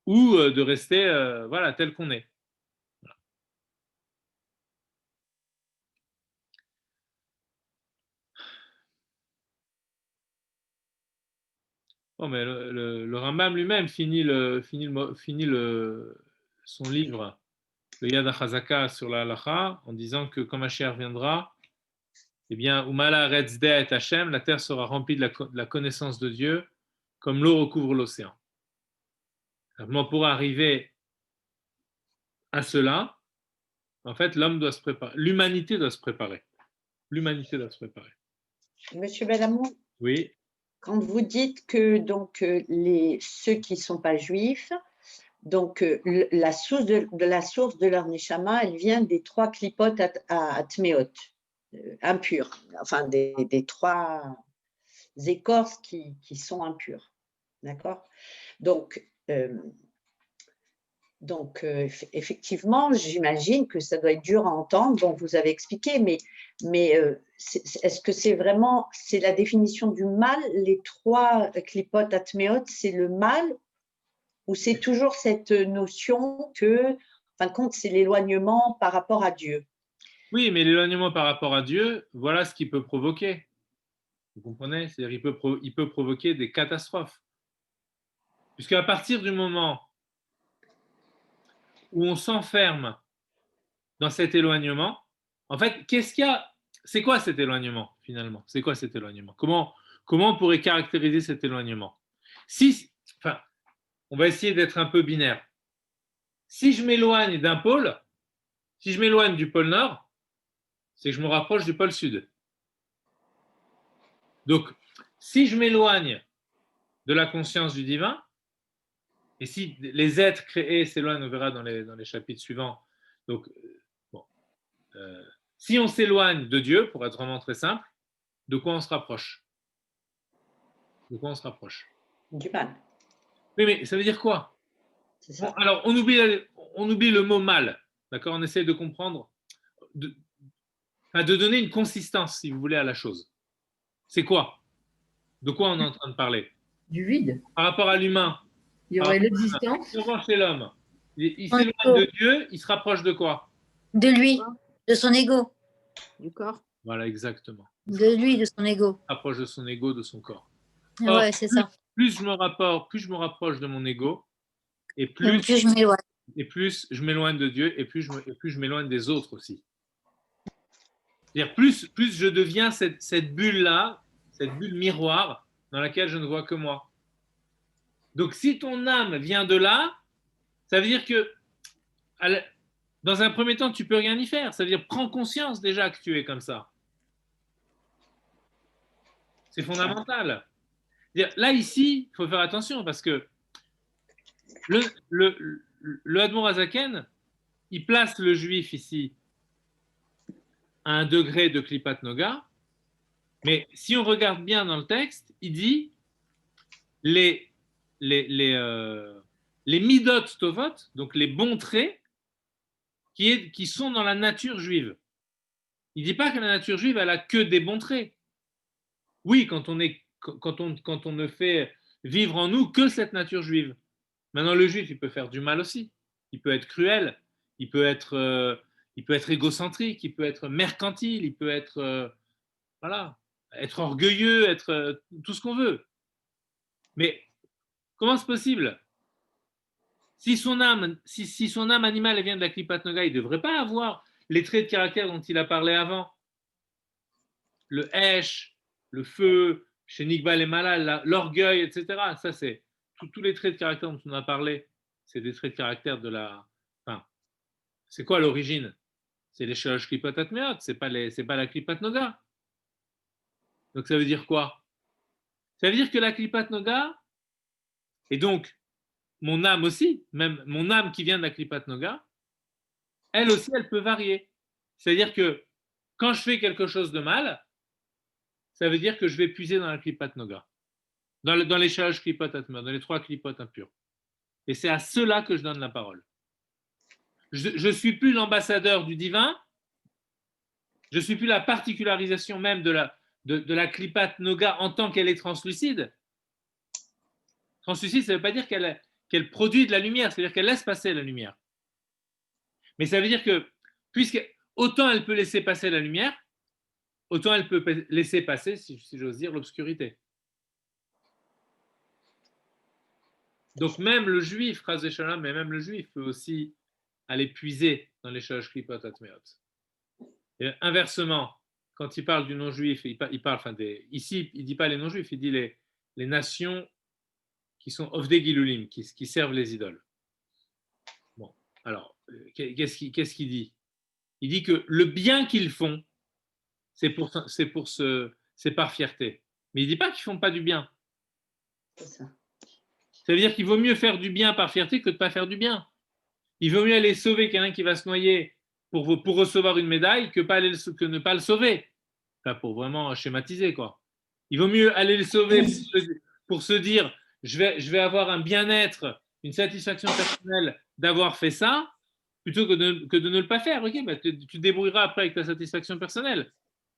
ou de rester voilà, tel qu'on est. Bon, mais le Rambam lui-même finit son livre, le Yad HaChazaka sur la halacha, en disant que quand Mashiach viendra, eh bien, Umala Aretz Dea et Hashem, la terre sera remplie de la connaissance de Dieu, comme l'eau recouvre l'océan. Simplement, pour arriver à cela, en fait, l'homme doit se préparer, l'humanité doit se préparer. L'humanité doit se préparer. Monsieur Benamou, Oui. quand vous dites que donc ceux qui ne sont pas juifs, donc la source de leur neshama, elle vient des 3 klipot à Tmeot, impurs, enfin des 3 écorces qui sont impures, d'accord? Donc effectivement, j'imagine que ça doit être dur à entendre, donc vous avez expliqué, mais est-ce que c'est la définition du mal, les 3 klipot atmeot, c'est le mal, ou c'est toujours cette notion que, en fin de compte, c'est l'éloignement par rapport à Dieu? Oui, mais l'éloignement par rapport à Dieu, voilà ce qu'il peut provoquer. Vous comprenez? C'est-à-dire il peut provoquer des catastrophes. Puisqu'à partir du moment où on s'enferme dans cet éloignement, en fait, qu'est-ce qu'il y a? C'est quoi cet éloignement, finalement? C'est quoi cet éloignement? Comment on pourrait caractériser cet éloignement? Enfin, on va essayer d'être un peu binaire. Si je m'éloigne d'un pôle, si je m'éloigne du pôle Nord, c'est que je me rapproche du pôle Sud. Donc, si je m'éloigne de la conscience du divin, et si les êtres créés s'éloignent, on verra dans les chapitres suivants. Donc, bon, si on s'éloigne de Dieu, pour être vraiment très simple, de quoi on se rapproche? De quoi on se rapproche? Du mal. Oui, mais ça veut dire quoi? C'est ça. Bon, alors, on oublie le mot mal, d'accord? On essaie de comprendre, de donner une consistance, si vous voulez, à la chose. C'est quoi? De quoi on est en train de parler? Du vide. Par rapport à l'humain. Il y aurait l'existence. Si on va chez l'homme, il s'éloigne de Dieu, il se rapproche de quoi? De lui, de son ego. Du corps. Voilà, exactement. De lui, de son ego. Il se rapproche de son ego, de son corps. Or, ouais, c'est ça. Plus je me rapproche de mon ego, et plus je m'éloigne. Et plus je m'éloigne de Dieu, et plus je m'éloigne des autres aussi. C'est-à-dire plus je deviens cette bulle-là, cette bulle miroir dans laquelle je ne vois que moi. Donc si ton âme vient de là, ça veut dire que dans un premier temps, tu ne peux rien y faire. Ça veut dire prends conscience déjà que tu es comme ça. C'est fondamental. Là, ici, il faut faire attention parce que le Admor Hazaken, il place le juif ici à un degré de Klipat Noga, mais si on regarde bien dans le texte, il dit les midot tovot, donc les bons traits qui sont dans la nature juive. Il ne dit pas que la nature juive, elle a que des bons traits. Oui, quand on ne fait vivre en nous que cette nature juive. Maintenant, le juif, il peut faire du mal aussi. Il peut être cruel, il peut être égocentrique, il peut être mercantile, il peut être être orgueilleux, être tout ce qu'on veut. Mais comment c'est possible? Si son âme animale vient de la Klipat Noga, il ne devrait pas avoir les traits de caractère dont il a parlé avant. Le Hesh, le feu, chez Nigbal et Malal, l'orgueil, etc. Ça, c'est tous les traits de caractère dont on a parlé. C'est des traits de caractère de la. Enfin, c'est quoi l'origine? C'est les Shalosh Klipot Atmeot, c'est pas la Klipat Noga. Donc ça veut dire quoi? Ça veut dire que la Klipat Noga, et donc mon âme aussi, même mon âme qui vient de la Klipat Noga, elle aussi, elle peut varier. C'est-à-dire que quand je fais quelque chose de mal, ça veut dire que je vais puiser dans la Klipat Noga, dans les shalosh Klipot Atmeot, dans les 3 Klipot impurs. Et c'est à cela que je donne la parole. Je ne suis plus l'ambassadeur du divin, je ne suis plus la particularisation même de la Klipat Noga en tant qu'elle est translucide. Translucide, ça ne veut pas dire qu'elle produit de la lumière, c'est-à-dire qu'elle laisse passer la lumière. Mais ça veut dire que, autant elle peut laisser passer la lumière, autant elle peut laisser passer, si j'ose dire, l'obscurité. Donc même le juif, Chas v'Shalom, mais même le juif peut aussi aller puiser dans les shalosh klipot atmeot. Et inversement, quand il parle du non-juif, il parle, ici, il ne dit pas les non-juifs, il dit les nations qui sont ovdei gilulim, qui servent les idoles. Bon, alors, qu'est-ce qu'il dit? Il dit que le bien qu'ils font, c'est par fierté. Mais il ne dit pas qu'ils ne font pas du bien. C'est ça. Ça veut dire qu'il vaut mieux faire du bien par fierté que de ne pas faire du bien. Il vaut mieux aller sauver quelqu'un qui va se noyer pour recevoir une médaille que ne pas le sauver. Enfin, pour vraiment schématiser, quoi. Il vaut mieux aller le sauver pour se dire je vais avoir un bien-être, une satisfaction personnelle d'avoir fait ça, plutôt que de ne le pas faire. Ok, bah, tu te débrouilleras après avec ta satisfaction personnelle.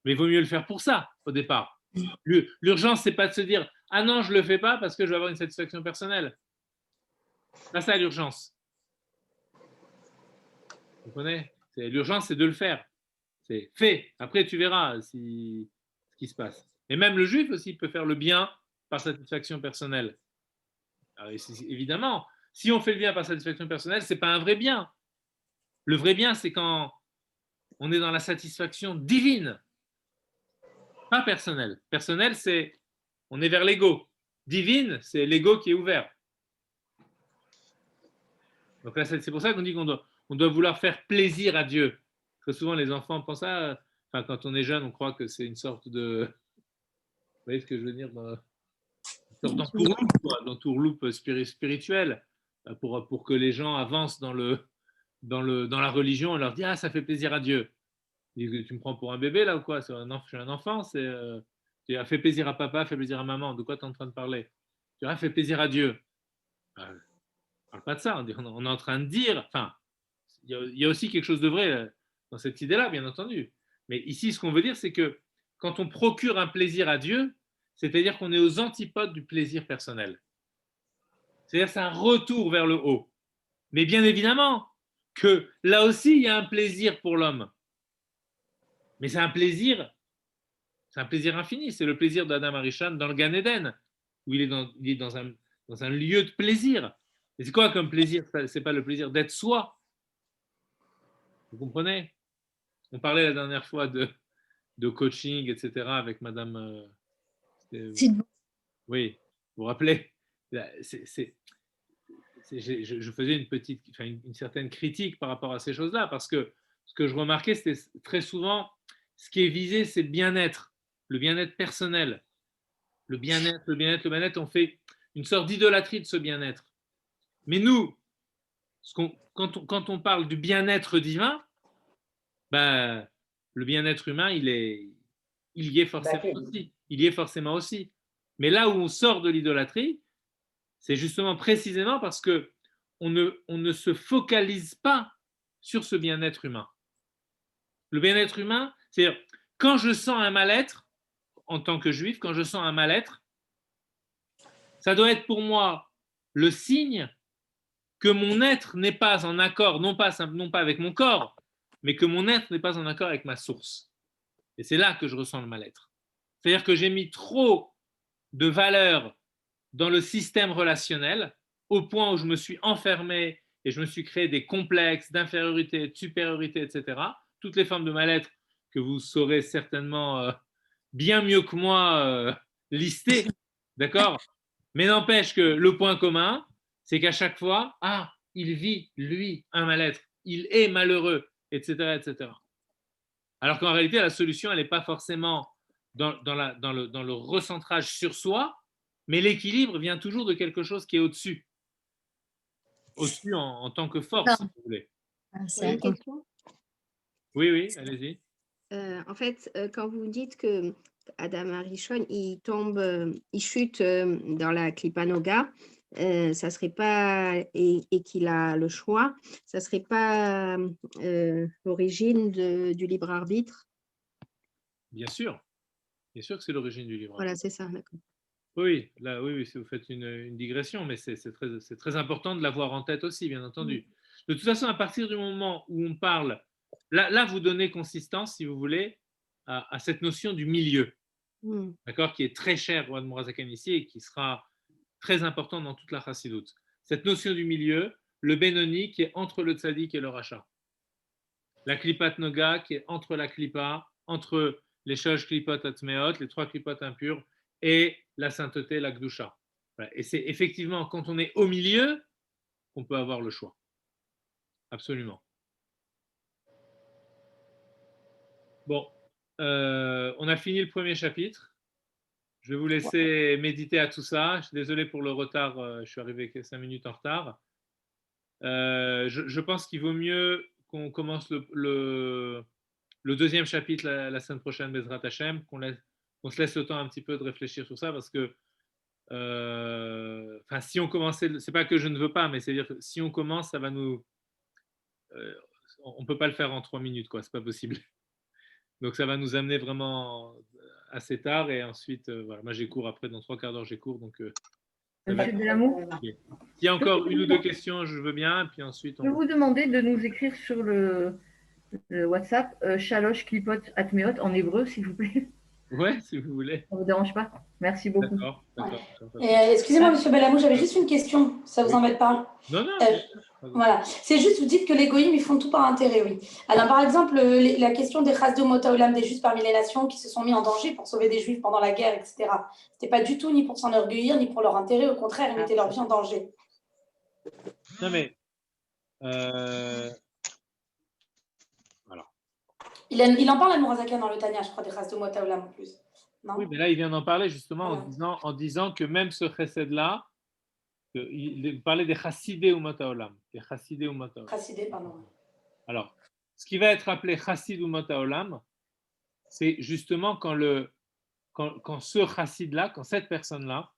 Mais il vaut mieux le faire pour ça, au départ. L'urgence, c'est pas de se dire ah non, je ne le fais pas parce que je vais avoir une satisfaction personnelle. C'est pas ça l'urgence. Vous comprenez? L'urgence, c'est de le faire. C'est fait. Après, tu verras ce qui se passe. Et même le juif aussi peut faire le bien par satisfaction personnelle. Alors, évidemment, si on fait le bien par satisfaction personnelle, ce n'est pas un vrai bien. Le vrai bien, c'est quand on est dans la satisfaction divine, pas personnelle. Personnelle, c'est on est vers l'ego. Divine, c'est l'ego qui est ouvert. Donc là, c'est pour ça qu'on dit qu'on doit vouloir faire plaisir à Dieu. Très souvent, les enfants pensent à, quand on est jeune, on croit que c'est une sorte de, vous voyez ce que je veux dire, une sorte d'entourloupe spirituelle, pour que les gens avancent dans la religion. On leur dit ah, ça fait plaisir à Dieu. Tu me prends pour un bébé là ou quoi? Je suis un enfant, tu as fait plaisir à papa, fait plaisir à maman. De quoi tu es en train de parler? Tu as fait plaisir à Dieu. On ne parle pas de ça. On est en train de dire, il y a aussi quelque chose de vrai dans cette idée-là, bien entendu. Mais ici, ce qu'on veut dire, c'est que quand on procure un plaisir à Dieu, c'est-à-dire qu'on est aux antipodes du plaisir personnel. C'est-à-dire c'est un retour vers le haut. Mais bien évidemment que là aussi, il y a un plaisir pour l'homme. Mais c'est un plaisir infini. C'est le plaisir d'Adam Arishan dans le Gan Eden, où il est dans un lieu de plaisir. Et c'est quoi comme plaisir? Ce n'est pas le plaisir d'être soi. Vous comprenez? On parlait la dernière fois de coaching, etc., avec madame. Oui, vous vous rappelez? Je faisais une certaine critique par rapport à ces choses-là, parce que ce que je remarquais, c'était très souvent, ce qui est visé, c'est le bien-être personnel. Le bien-être, on fait une sorte d'idolâtrie de ce bien-être. Mais nous, quand on parle du bien-être divin, ben, le bien-être humain, il y est forcément aussi. Il y est forcément aussi. Mais là où on sort de l'idolâtrie, c'est justement précisément parce que on ne se focalise pas sur ce bien-être humain. Le bien-être humain, c'est-à-dire quand je sens un mal-être, en tant que juif, quand je sens un mal-être, ça doit être pour moi le signe que mon être n'est pas en accord, non pas avec mon corps, mais que mon être n'est pas en accord avec ma source. Et c'est là que je ressens le mal-être. C'est-à-dire que j'ai mis trop de valeur dans le système relationnel au point où je me suis enfermé et je me suis créé des complexes d'infériorité, de supériorité, etc. Toutes les formes de mal-être que vous saurez certainement bien mieux que moi lister, d'accord? Mais n'empêche que le point commun, c'est qu'à chaque fois, il vit, lui, un mal-être, il est malheureux, etc., etc. Alors qu'en réalité, la solution, elle n'est pas forcément dans le recentrage sur soi, mais l'équilibre vient toujours de quelque chose qui est au-dessus. au-dessus en tant que force, si vous voulez. C'est Une question. Oui, allez-y. En fait, quand vous dites que Adam Arishon, il tombe, il chute dans la Klippa Noga, ça serait pas, et qu'il a le choix, ça serait pas l'origine du libre arbitre? Bien sûr que c'est l'origine du livre. Voilà, c'est ça, d'accord. Oui, là, oui, si vous faites une digression, mais c'est très important de l'avoir en tête aussi, bien entendu. De toute façon, à partir du moment où on parle, là vous donnez consistance, si vous voulez, à cette notion du milieu, Mm. d'accord, qui est très chère au Admorazaken ici et qui sera très important dans toute la Chassidoute. Cette notion du milieu, le Benoni qui est entre le Tzadik et le Racha. La Klipat Noga qui est entre la Klippa, entre les Shosh Klipot Atmeot, les 3 Klipot impurs, et la sainteté, la Gdusha. Voilà. Et c'est effectivement quand on est au milieu qu'on peut avoir le choix. Absolument. Bon, on a fini le premier chapitre. Je vais vous laisser méditer à tout ça. Je suis désolé pour le retard, je suis arrivé 5 minutes en retard. Je pense qu'il vaut mieux qu'on commence le deuxième chapitre la semaine prochaine, Bezrat Hashem, qu'on se laisse le temps un petit peu de réfléchir sur ça, parce que si on commençait, c'est pas que je ne veux pas, mais c'est-à-dire que si on commence, ça va nous, on peut pas le faire en 3 minutes, quoi, c'est pas possible. Donc ça va nous amener vraiment assez tard, et ensuite, voilà, moi j'ai cours après, dans 3 quarts d'heure j'ai cours, donc. Monsieur Delamour, Okay. S'il y a encore une ou deux questions, je veux bien, puis ensuite. je peux vous demander de nous écrire sur le WhatsApp Shalosh Klipot Atmeot en hébreu, s'il vous plaît. Ouais, si vous voulez. Ça ne vous dérange pas? Merci beaucoup. D'accord. Excusez-moi, Monsieur Belamou, j'avais juste une question. Ça vous embête pas? Non. Voilà. C'est juste, vous dites que les goïms, ils font tout par intérêt, oui. Alors, par exemple, la question des Chasdé Mota Olam, des Juifs parmi les nations qui se sont mis en danger pour sauver des Juifs pendant la guerre, etc. C'était pas du tout ni pour s'enorgueillir, ni pour leur intérêt. Au contraire, ils mettaient leur vie en danger. Non, mais. Voilà. Il en parle à Mourazakan dans le Tanya, je crois, des Chasdé Mota Olam en plus. Non? Oui, mais là, il vient d'en parler justement Voilà. en disant que même ce chesed-là, il parlait des chassidés ou mataolam. Des chassidés ou mataolam. Chassidé, pardon. Alors, ce qui va être appelé chassid ou mataolam, c'est justement quand ce chassid-là, quand cette personne-là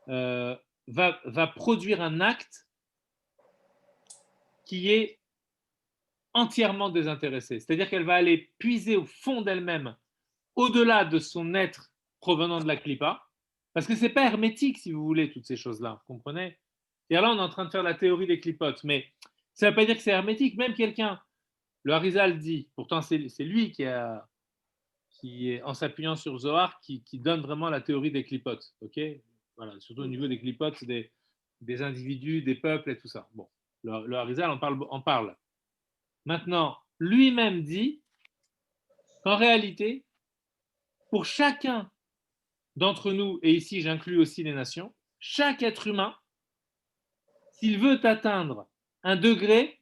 va produire un acte qui est entièrement désintéressé. C'est-à-dire qu'elle va aller puiser au fond d'elle-même, au-delà de son être provenant de la clipa, parce que ce n'est pas hermétique, si vous voulez, toutes ces choses-là, vous comprenez? Et là, on est en train de faire la théorie des clipotes, mais ça ne veut pas dire que c'est hermétique. Même quelqu'un, le Harizal dit, pourtant c'est lui qui est, en s'appuyant sur Zohar, qui donne vraiment la théorie des clipotes, ok? Voilà, surtout au niveau des clipotes, c'est des individus, des peuples et tout ça. Bon, le Harizal en parle. Maintenant, lui-même dit qu'en réalité, pour chacun d'entre nous, et ici j'inclus aussi les nations, chaque être humain, s'il veut atteindre un degré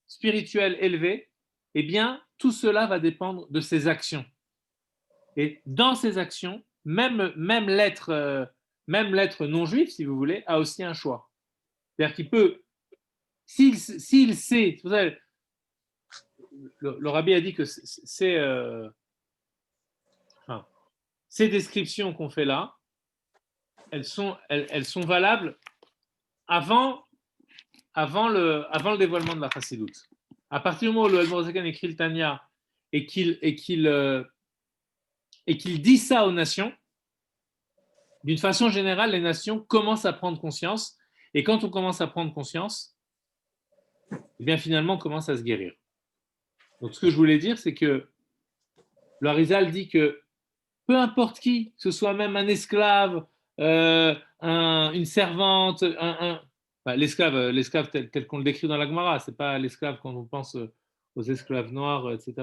spirituel élevé, eh bien, tout cela va dépendre de ses actions. Et dans ses actions, même l'être non juif, si vous voulez, a aussi un choix. C'est-à-dire qu'il peut, s'il sait, vous savez, le rabbi a dit que ces descriptions qu'on fait là, elles sont valables avant le dévoilement de la chassidoute. À partir du moment où le Admorazaken écrit le Tanya et qu'il dit ça aux nations, d'une façon générale, les nations commencent à prendre conscience, et quand on commence à prendre conscience, eh bien finalement on commence à se guérir. Donc ce que je voulais dire, c'est que le Harizal dit que peu importe qui, que ce soit même un esclave, une servante, l'esclave tel qu'on le décrit dans la Gemara, c'est pas l'esclave quand on pense aux esclaves noirs, etc.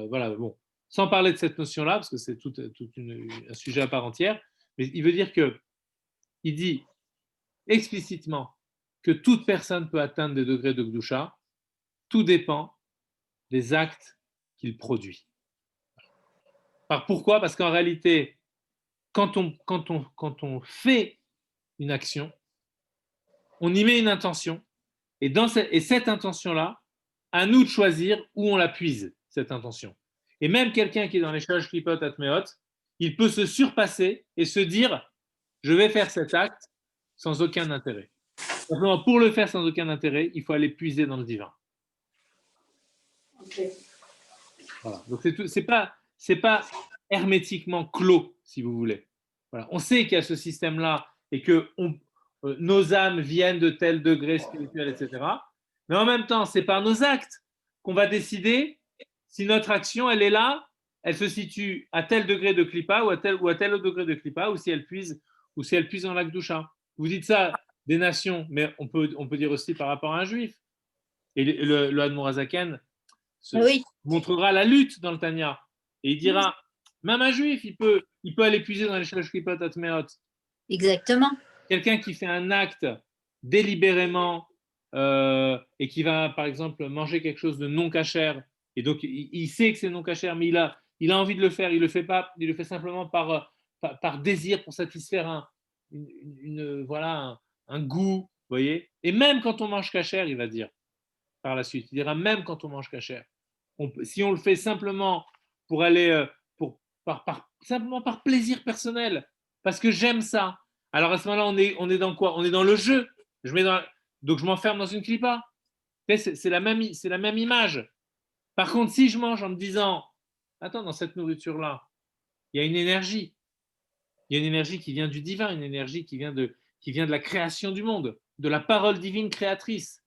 Voilà, bon. Sans parler de cette notion-là, parce que c'est tout un sujet à part entière, mais il veut dire il dit explicitement que toute personne peut atteindre des degrés de Gdusha, tout dépend des actes qu'il produit. Alors pourquoi? Parce qu'en réalité, quand on fait une action, on y met une intention. Et cette intention-là, à nous de choisir où on la puise, cette intention. Et même quelqu'un qui est dans les Shalosh Klipot Atmeot, il peut se surpasser et se dire, je vais faire cet acte sans aucun intérêt. Simplement, pour le faire sans aucun intérêt, il faut aller puiser dans le divin. Ok. Voilà. Donc, c'est pas hermétiquement clos, si vous voulez. Voilà. On sait qu'il y a ce système-là et que nos âmes viennent de tel degré spirituel, etc. Mais en même temps, c'est par nos actes qu'on va décider si notre action, elle est là, elle se situe à tel degré de Klippa ou à tel autre degré de Klippa, ou si elle puise dans l'Akdoucha. Vous dites ça des nations, mais on peut dire aussi par rapport à un juif. Et le Admor Hazaken Oui, montrera la lutte dans le Tanya. Et il dira, même un juif, il peut aller puiser dans les Shalosh Klipot Atmeot. exactement. Quelqu'un qui fait un acte délibérément et qui va, par exemple, manger quelque chose de non cachère, et donc il sait que c'est non cachère, mais il a envie de le faire, il le fait simplement par désir pour satisfaire voilà, un goût, vous voyez. Et même quand on mange cachère, il va dire par la suite, il dira même quand on mange cachère. Si on le fait simplement pour aller, simplement par plaisir personnel, parce que j'aime ça, alors à ce moment-là, on est dans quoi? On est dans le jeu. Donc je m'enferme dans une clipa. C'est la même image. Par contre, si je mange en me disant, attends, dans cette nourriture-là, il y a une énergie. Il y a une énergie qui vient du divin, une énergie qui vient de la création du monde, de la parole divine créatrice.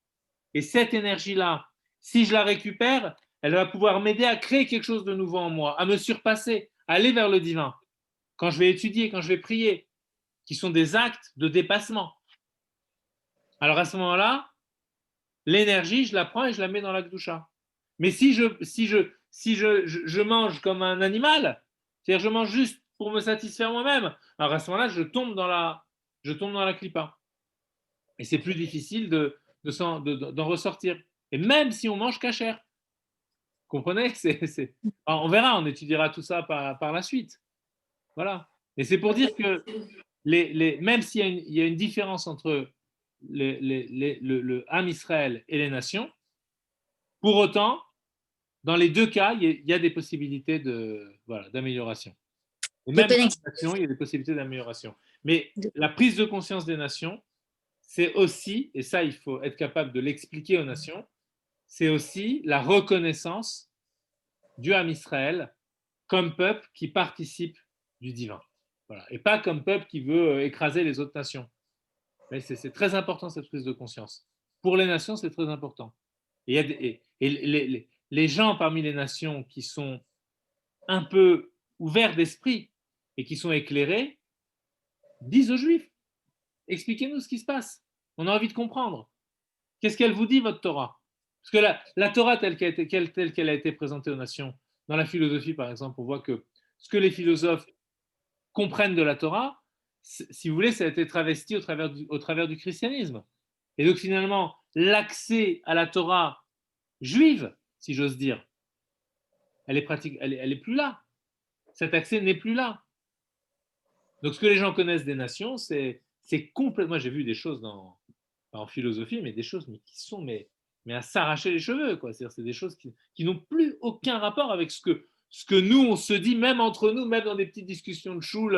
Et cette énergie-là, si je la récupère, elle va pouvoir m'aider à créer quelque chose de nouveau en moi, à me surpasser, à aller vers le divin. Quand je vais étudier, quand je vais prier, qui sont des actes de dépassement. Alors à ce moment-là, l'énergie, je la prends et je la mets dans l'Akdoucha. Mais si je mange comme un animal, c'est-à-dire je mange juste pour me satisfaire moi-même, alors à ce moment-là, je tombe dans la clipa. Et c'est plus difficile d'en ressortir. Et même si on mange cachère, comprenez? Alors, on verra, on étudiera tout ça par la suite. Voilà. Et c'est pour dire que même s'il y a une différence entre le Ham Israël et les nations, pour autant, dans les deux cas, il y a des possibilités d'amélioration. Et même dans les nations, il y a des possibilités d'amélioration. Mais la prise de conscience des nations, c'est aussi, et ça, il faut être capable de l'expliquer aux nations, c'est aussi la reconnaissance du Ham Israël comme peuple qui participe du divin. Voilà. Et pas comme peuple qui veut écraser les autres nations. Mais c'est très important cette prise de conscience. Pour les nations, c'est très important. Et les gens parmi les nations qui sont un peu ouverts d'esprit et qui sont éclairés disent aux Juifs, expliquez-nous ce qui se passe. On a envie de comprendre. Qu'est-ce qu'elle vous dit, votre Torah? Parce que la Torah telle qu'elle a été présentée aux nations, dans la philosophie par exemple, on voit que ce que les philosophes comprennent de la Torah, si vous voulez, ça a été travesti au travers du christianisme. Et donc finalement, l'accès à la Torah juive, si j'ose dire, elle est plus là. Cet accès n'est plus là. Donc ce que les gens connaissent des nations, c'est complètement. Moi j'ai vu des choses en philosophie, mais des choses qui sont mais à s'arracher les cheveux, quoi. C'est des choses qui n'ont plus aucun rapport avec ce que nous on se dit, même entre nous, même dans des petites discussions de choule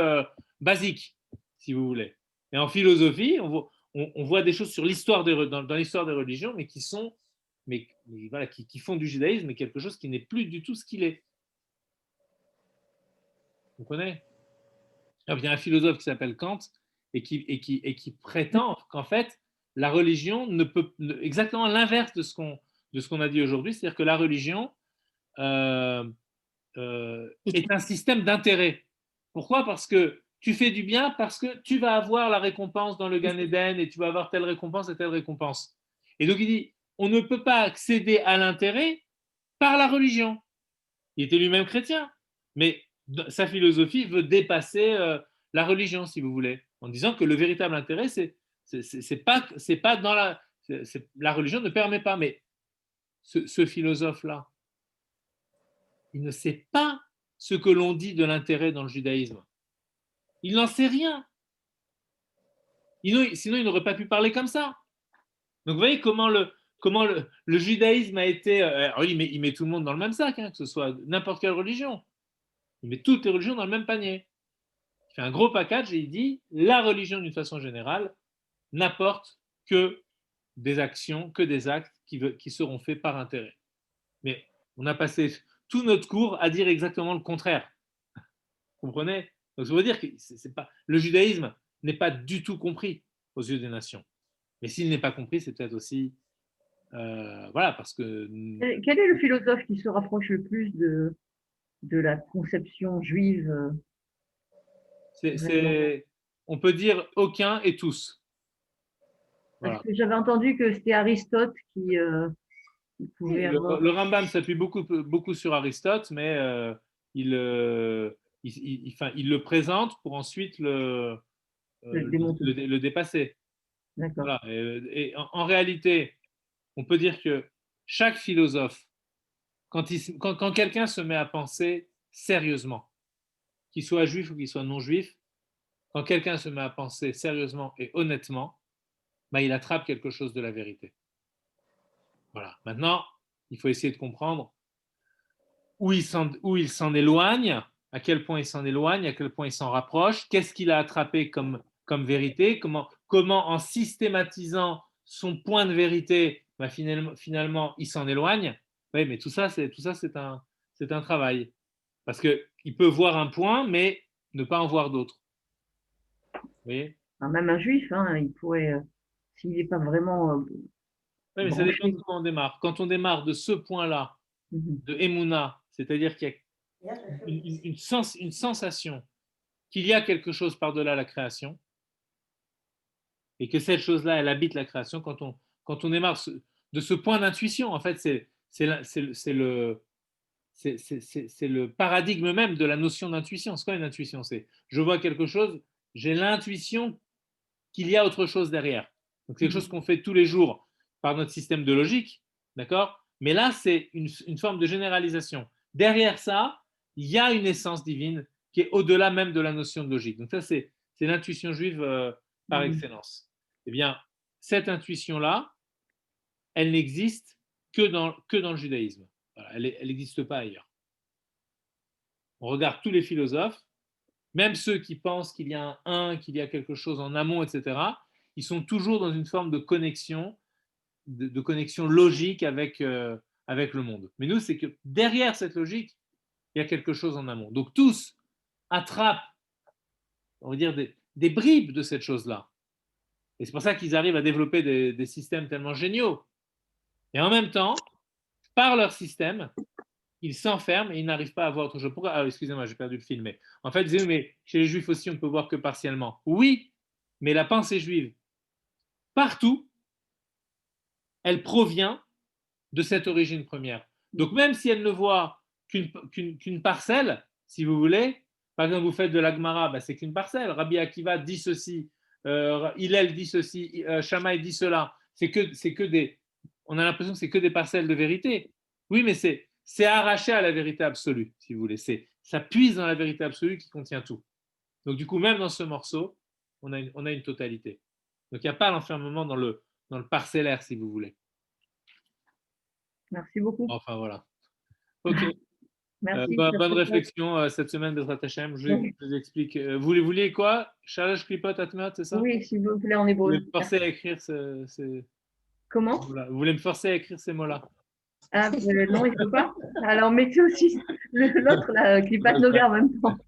basiques, si vous voulez. Et en philosophie, on voit des choses sur l'histoire dans l'histoire des religions, mais qui sont voilà, qui font du judaïsme, mais quelque chose qui n'est plus du tout ce qu'il est. Vous comprenez? Il y a un philosophe qui s'appelle Kant et qui prétend qu'en fait, la religion ne peut exactement l'inverse de ce qu'on a dit aujourd'hui, c'est-à-dire que la religion est un système d'intérêt. Pourquoi? Parce que tu fais du bien, parce que tu vas avoir la récompense dans le Gan Eden et tu vas avoir telle récompense et telle récompense. Et donc il dit, on ne peut pas accéder à l'intérêt par la religion. Il était lui-même chrétien, mais sa philosophie veut dépasser la religion, si vous voulez, en disant que le véritable intérêt, c'est pas dans la religion ne permet pas. Mais ce philosophe-là, il ne sait pas ce que l'on dit de l'intérêt dans le judaïsme. Il n'en sait rien. Sinon, il n'aurait pas pu parler comme ça. Donc, vous voyez comment le judaïsme a été… alors, il met tout le monde dans le même sac, hein, que ce soit n'importe quelle religion. Il met toutes les religions dans le même panier. Il fait un gros package et il dit la religion, d'une façon générale, n'apporte que des actions, que des actes qui seront faits par intérêt. Mais on a passé tout notre cours à dire exactement le contraire. Vous comprenez? Donc, ça veut dire que le judaïsme n'est pas du tout compris aux yeux des nations. Mais s'il n'est pas compris, c'est peut-être aussi… voilà, parce que… Quel est le philosophe qui se rapproche le plus de la conception juive? On peut dire aucun et tous. Parce Voilà. que j'avais entendu que c'était Aristote qui pouvait avoir… Le Rambam s'appuie beaucoup sur Aristote, mais il le présente pour ensuite le dépasser. D'accord. Voilà. Et en réalité, on peut dire que chaque philosophe, quand quelqu'un se met à penser sérieusement, qu'il soit juif ou qu'il soit non juif, quand quelqu'un se met à penser sérieusement et honnêtement, bah, il attrape quelque chose de la vérité. Voilà. Maintenant, il faut essayer de comprendre où il s'en éloigne, à quel point il s'en éloigne, à quel point il s'en rapproche, qu'est-ce qu'il a attrapé comme vérité, comment en systématisant son point de vérité, bah, finalement il s'en éloigne. Oui, mais tout ça c'est un travail. Parce qu'il peut voir un point, mais ne pas en voir d'autres. Vous voyez? Même un juif, hein, il pourrait, s'il n'est pas vraiment… oui, mais ça dépend de quand on démarre. Quand on démarre de ce point-là, de Emouna, c'est-à-dire qu'il y a une sensation qu'il y a quelque chose par-delà la création, et que cette chose-là, elle habite la création, quand on démarre de ce point d'intuition, en fait, c'est le paradigme même de la notion d'intuition. C'est quoi une intuition? C'est je vois quelque chose, j'ai l'intuition qu'il y a autre chose derrière. Donc, c'est quelque chose qu'on fait tous les jours par notre système de logique, d'accord? Mais là, c'est une forme de généralisation. Derrière ça, il y a une essence divine qui est au-delà même de la notion de logique. Donc, ça, c'est l'intuition juive par excellence. Eh bien, cette intuition-là, elle n'existe que dans le judaïsme. Voilà, elle n'existe pas ailleurs. On regarde tous les philosophes, même ceux qui pensent qu'il y a qu'il y a quelque chose en amont, etc., ils sont toujours dans une forme de connexion, de connexion logique avec le monde. Mais nous, c'est que derrière cette logique, il y a quelque chose en amont. Donc tous attrapent, on va dire, des bribes de cette chose-là. Et c'est pour ça qu'ils arrivent à développer des systèmes tellement géniaux. Et en même temps, par leur système, ils s'enferment et ils n'arrivent pas à voir autre chose. Pourquoi? Ah, excusez-moi, j'ai perdu le fil. Mais en fait, mais chez les juifs aussi, on ne peut voir que partiellement. Oui, mais la pensée juive, partout, elle provient de cette origine première. Donc même si elle ne voit qu'une parcelle, si vous voulez, par exemple, vous faites de la Gemara, bah, c'est qu'une parcelle. Rabbi Akiva dit ceci, Hillel dit ceci, Shammai dit cela. C'est que des… On a l'impression que c'est que des parcelles de vérité. Oui, mais c'est arraché à la vérité absolue, si vous voulez. Ça puise dans la vérité absolue qui contient tout. Donc du coup, même dans ce morceau, on a une totalité. Donc il n'y a pas l'enfermement dans le parcellaire, si vous voulez. Merci beaucoup. Enfin, voilà. Ok. Merci. Bonne réflexion cette semaine de Hashem. Je vous explique. Vous vouliez quoi? Shalosh Klipot Atmeot, c'est ça? Oui, s'il vous plaît, en hébreu. Vous voulez me forcer à écrire Comment? Vous voulez me forcer à écrire ces mots-là? Ah, non, il ne faut pas. Alors, mettez aussi l'autre, la Klipat Noga en même temps.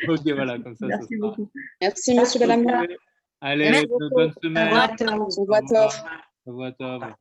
Ok, voilà, comme ça. Merci beaucoup. Merci, monsieur Belamont. Allez, bonne semaine. Au revoir. Au revoir.